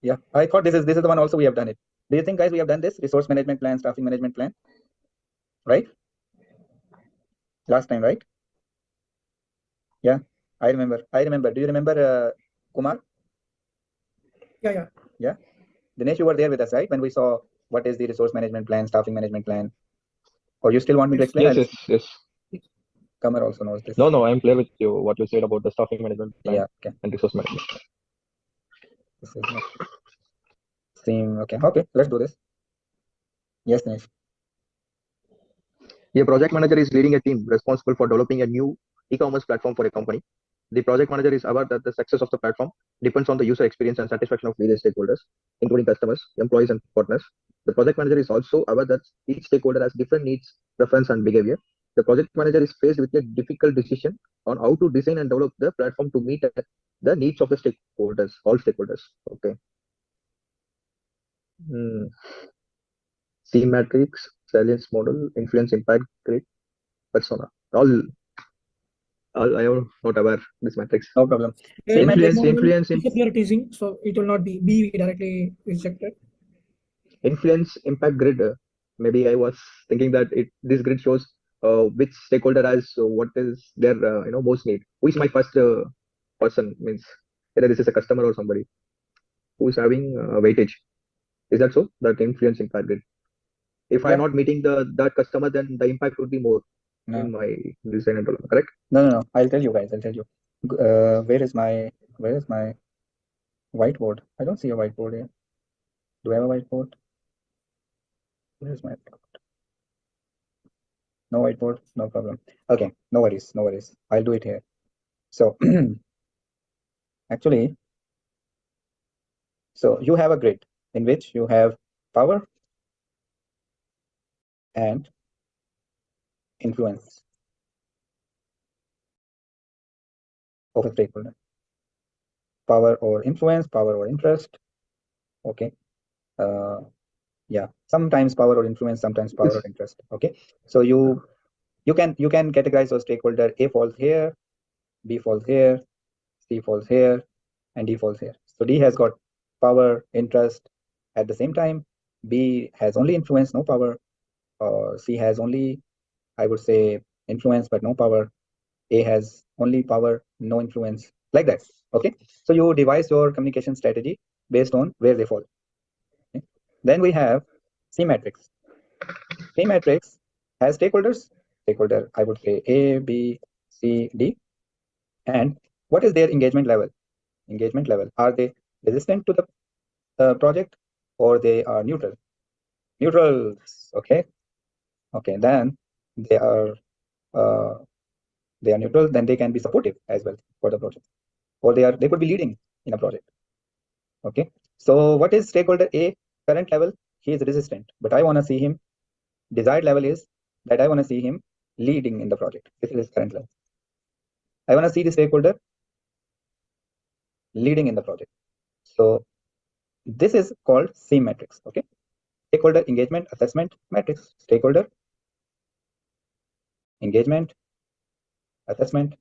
Yeah, I thought this is the one also we have done it. Do you think, guys, we have done this resource management plan, staffing management plan, right? Last time, right? Yeah, I remember. Do you remember, Kumar? Yeah. Yeah. Dinesh, you were there with us, right? When we saw what is the resource management plan, staffing management plan. Or you still want me to explain? Yes. Kamar also knows this. No, I'm clear with you what you said about the staffing management plan. Yeah, okay. And resource management. This is not same. Okay, let's do this. Yes, Dinesh. A project manager is leading a team responsible for developing a new e-commerce platform for a company. The project manager is aware that the success of the platform depends on the user experience and satisfaction of various stakeholders, including customers, employees, and partners. The project manager is also aware that each stakeholder has different needs, preference, and behavior. The project manager is faced with a difficult decision on how to design and develop the platform to meet the needs of the stakeholders, all stakeholders. Okay. C matrix, salience model, influence, impact, grid, persona. All I am not aware this matrix. No problem. Influence. We are teasing, so it will not be B directly rejected. Influence, impact, grid. Maybe I was thinking that this grid shows which stakeholder has what is their most need. Who is my first person, means whether this is a customer or somebody who is having weightage. Is that so? That influence, impact, grid. If I'm not meeting that customer, then the impact would be more in my design and development. Correct? No. I'll tell you, guys. Where is my whiteboard? I don't see a whiteboard here. Do I have a whiteboard? Where's my whiteboard? No whiteboard, no problem. Okay, no worries. I'll do it here. So actually, so you have a grid in which you have power and influence of a stakeholder. Power or influence, power or interest, Okay. Yeah, sometimes power or influence, sometimes power or interest. Okay. So you can categorize those stakeholder. A falls here, B falls here, C falls here, and D falls here. So D has got power, interest at the same time. B has only influence, no power. C has only, I would say, influence but no power. A has only power, no influence, like that. Okay. So you devise your communication strategy based on where they fall. Okay? Then we have C matrix. C matrix has stakeholders. Stakeholder, I would say A, B, C, D. And what is their engagement level? Engagement level. Are they resistant to the project, or they are neutral? Neutrals. Okay. Okay. Then they are uh, neutral. Then they can be supportive as well for the project, or they could be leading in a project. Okay. So what is stakeholder A current level? He is resistant, but I want to see him. Desired level is that I want to see him leading in the project. This is his current level. I want to see the stakeholder leading in the project. So this is called C matrix. Okay. Stakeholder engagement assessment matrix. Stakeholder engagement assessment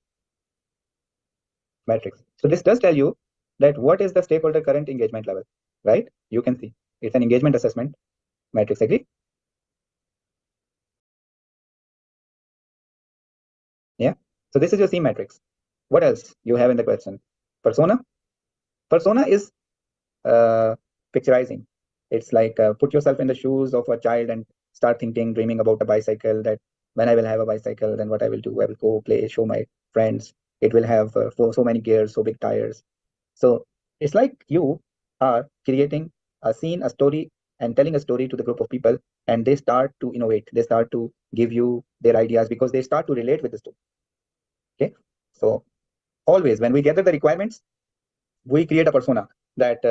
matrix. So this does tell you that what is the stakeholder current engagement level, right? You can see it's an engagement assessment matrix. Agree? Yeah. So this is your C matrix. What else you have in the question? Persona. Persona is picturizing. It's like put yourself in the shoes of a child and start thinking, dreaming about a bicycle, that when I will have a bicycle, then what I will do, I will go play, show my friends. It will have so many gears, so big tires. So it's like you are creating a scene, a story, and telling a story to the group of people, and they start to innovate. They start to give you their ideas because they start to relate with the story. Okay. So always when we gather the requirements, we create a persona that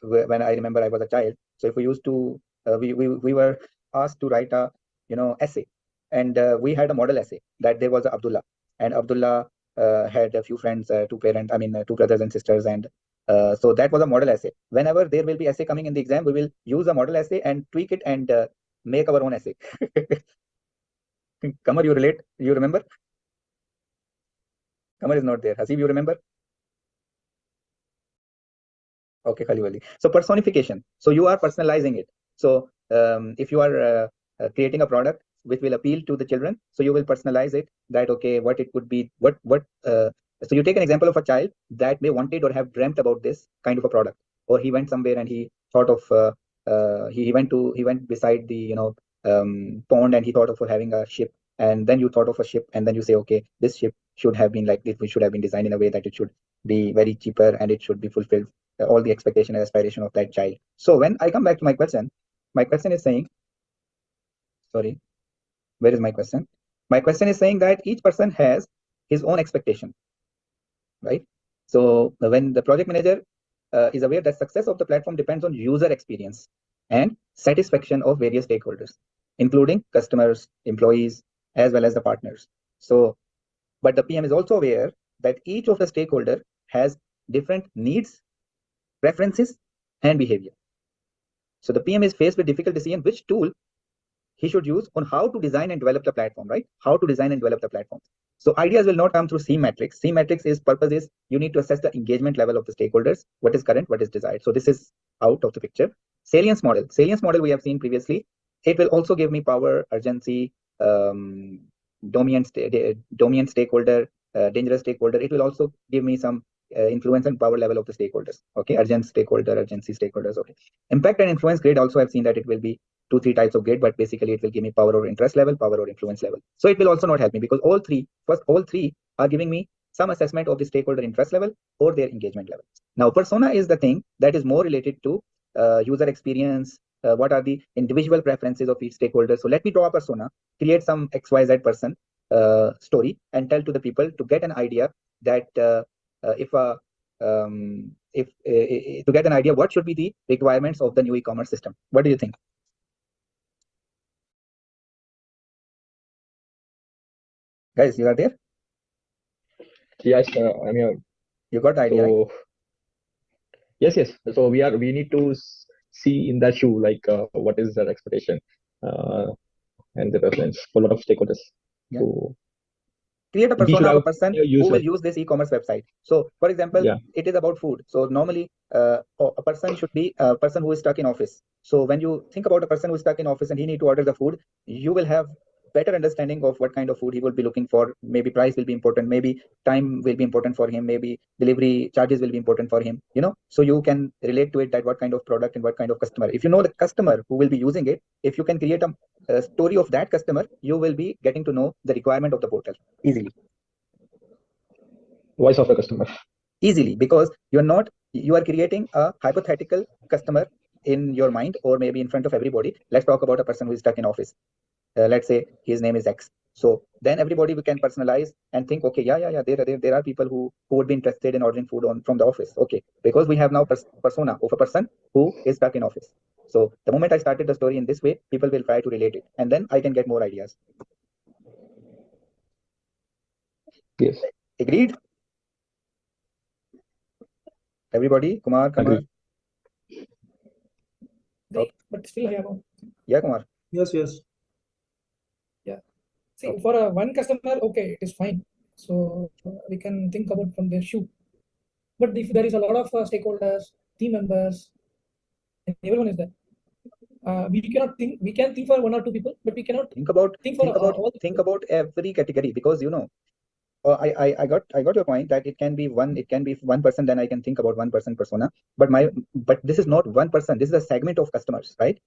when I remember I was a child. So if we used to, we were asked to write a essay, and we had a model essay that there was Abdullah, and Abdullah had a few friends, two parents, I mean two brothers and sisters, and so that was a model essay. Whenever there will be essay coming in the exam, we will use a model essay and tweak it and make our own essay. Kamar, you relate? You remember? Kamar is not there. Hasib, you remember? Okay, Khaliwali. So personification. So you are personalizing it. So if you are creating a product which will appeal to the children, so you will personalize it. That okay, what it could be, what. So you take an example of a child that may wanted or have dreamt about this kind of a product, or he went somewhere and he thought of he went beside the pond, and he thought of having a ship, and then you thought of a ship, and then you say, okay, this ship should have been like this. We should have been designed in a way that it should be very cheaper and it should be fulfilled all the expectation and aspiration of that child. So when I come back to my question is saying, sorry, where is my question? My question is saying that each person has his own expectation, right? So when the project manager is aware that success of the platform depends on user experience and satisfaction of various stakeholders, including customers, employees, as well as the partners. So, but the PM is also aware that each of the stakeholder has different needs, preferences, and behavior. So the PM is faced with difficult decision which tool he should use on how to design and develop the platform, right? How to design and develop the platform. So ideas will not come through C matrix. C matrix is purpose is you need to assess the engagement level of the stakeholders, what is current, what is desired. So this is out of the picture. Salience model. Salience model we have seen previously. It will also give me power, urgency, dominant stakeholder, dangerous stakeholder. It will also give me some influence and power level of the stakeholders. Okay, urgent stakeholder, urgency stakeholders. Okay, impact and influence grade also I've seen that it will be 2-3 types of grade, but basically it will give me power or interest level, power or influence level. So it will also not help me because all three are giving me some assessment of the stakeholder interest level or their engagement level. Now persona is the thing that is more related to user experience. What are the individual preferences of each stakeholder? So let me draw a persona, create some XYZ person story, and tell to the people to get an idea that to get an idea what should be the requirements of the new e-commerce system. What do you think? Guys, you are there? Yes, I'm here. You got the idea, right? So, Yes. So we need to see in that shoe, like what is their expectation and the preference for a lot of stakeholders. Yeah. So create a we should persona of have a person a who will user. use this e-commerce website. So for example, Yeah. it is about food. So normally a person should be a person who is stuck in office. So when you think about a person who is stuck in office and he need to order the food, you will have better understanding of what kind of food he will be looking for. Maybe price will be important, maybe time will be important for him, maybe delivery charges will be important for him, so you can relate to it, that what kind of product and what kind of customer. If you know the customer who will be using it, if you can create a story of that customer, you will be getting to know the requirement of the portal easily. Voice of the customer. Easily, because you are creating a hypothetical customer in your mind, or maybe in front of everybody. Let's talk about a person who is stuck in office. Let's say his name is X. So then everybody, we can personalize and think, okay, yeah, there are people who would be interested in ordering food from the office. Okay, because we have now persona of a person who is stuck in office. So the moment I started the story in this way, people will try to relate it, and then I can get more ideas. Yes. Agreed? Everybody, Kumar, Kumar. Agree, but still I have one. Yeah, Kumar. Yes. Yeah. See, for one customer, okay, it is fine. So we can think about from their shoe. But if there is a lot of stakeholders, team members, and everyone is there, we cannot think. We can think for one or two people, but we cannot think about all. Every category, because I got your point that it can be one person, then I can think about one person persona, but this is not one person, this is a segment of customers, right?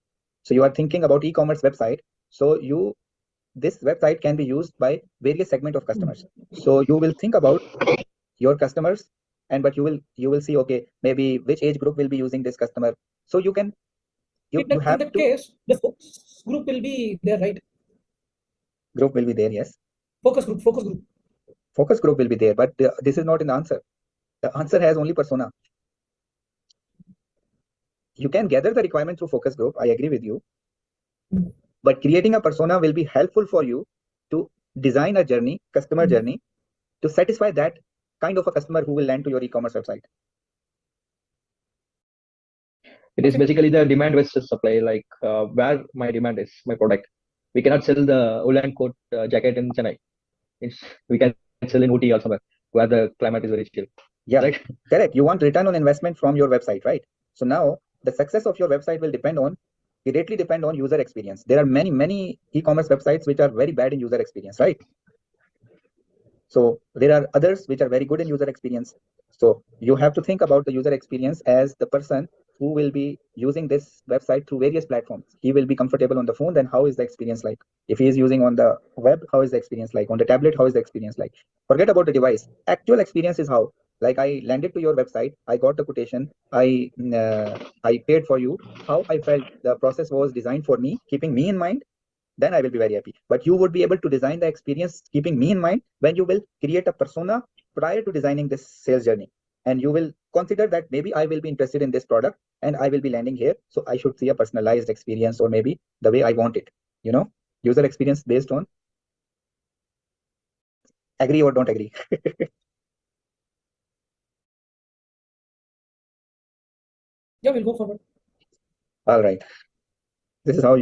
So you are thinking about e-commerce website, so this website can be used by various segment of customers. So you will think about your customers, but you will see, okay, maybe which age group will be using this customer. So you can you have in that to case, the focus group will be there, right? Group will be there, yes. Focus group. Focus group will be there, but this is not an answer. The answer has only persona. You can gather the requirement through focus group, I agree with you, but creating a persona will be helpful for you to design a journey, customer journey, to satisfy that kind of a customer who will land to your e-commerce website. It is basically the demand versus supply, like where my demand is, my product. We cannot sell the woolen coat jacket in Chennai. We can sell in Ooty or somewhere where the climate is very chill. Yeah, right? Correct. You want return on investment from your website, right? So now the success of your website will directly depend on user experience. There are many e-commerce websites which are very bad in user experience, right? So there are others which are very good in user experience. So you have to think about the user experience as the person who will be using this website through various platforms. He will be comfortable on the phone, then how is the experience like? If he is using on the web, how is the experience like? On the tablet, how is the experience like? Forget about the device. Actual experience is how. Like, I landed to your website, I got the quotation, I paid for you. How I felt the process was designed for me, keeping me in mind, then I will be very happy. But you would be able to design the experience keeping me in mind when you will create a persona prior to designing this sales journey. And you will consider that maybe I will be interested in this product and I will be landing here. So I should see a personalized experience, or maybe the way I want it, user experience based on agree or don't agree. Yeah, we'll go forward. All right. This is how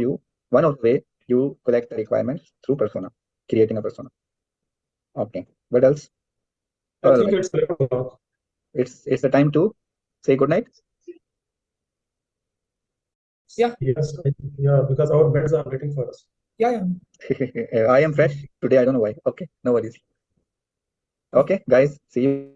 one of the way you collect the requirements through persona, creating a persona. Okay. What else? I think it's 11 o'clock. It's the time to say good night. Yeah. Yes. Yeah, because our beds are waiting for us. Yeah. I am fresh today. I don't know why. Okay. No worries. Okay, guys. See you.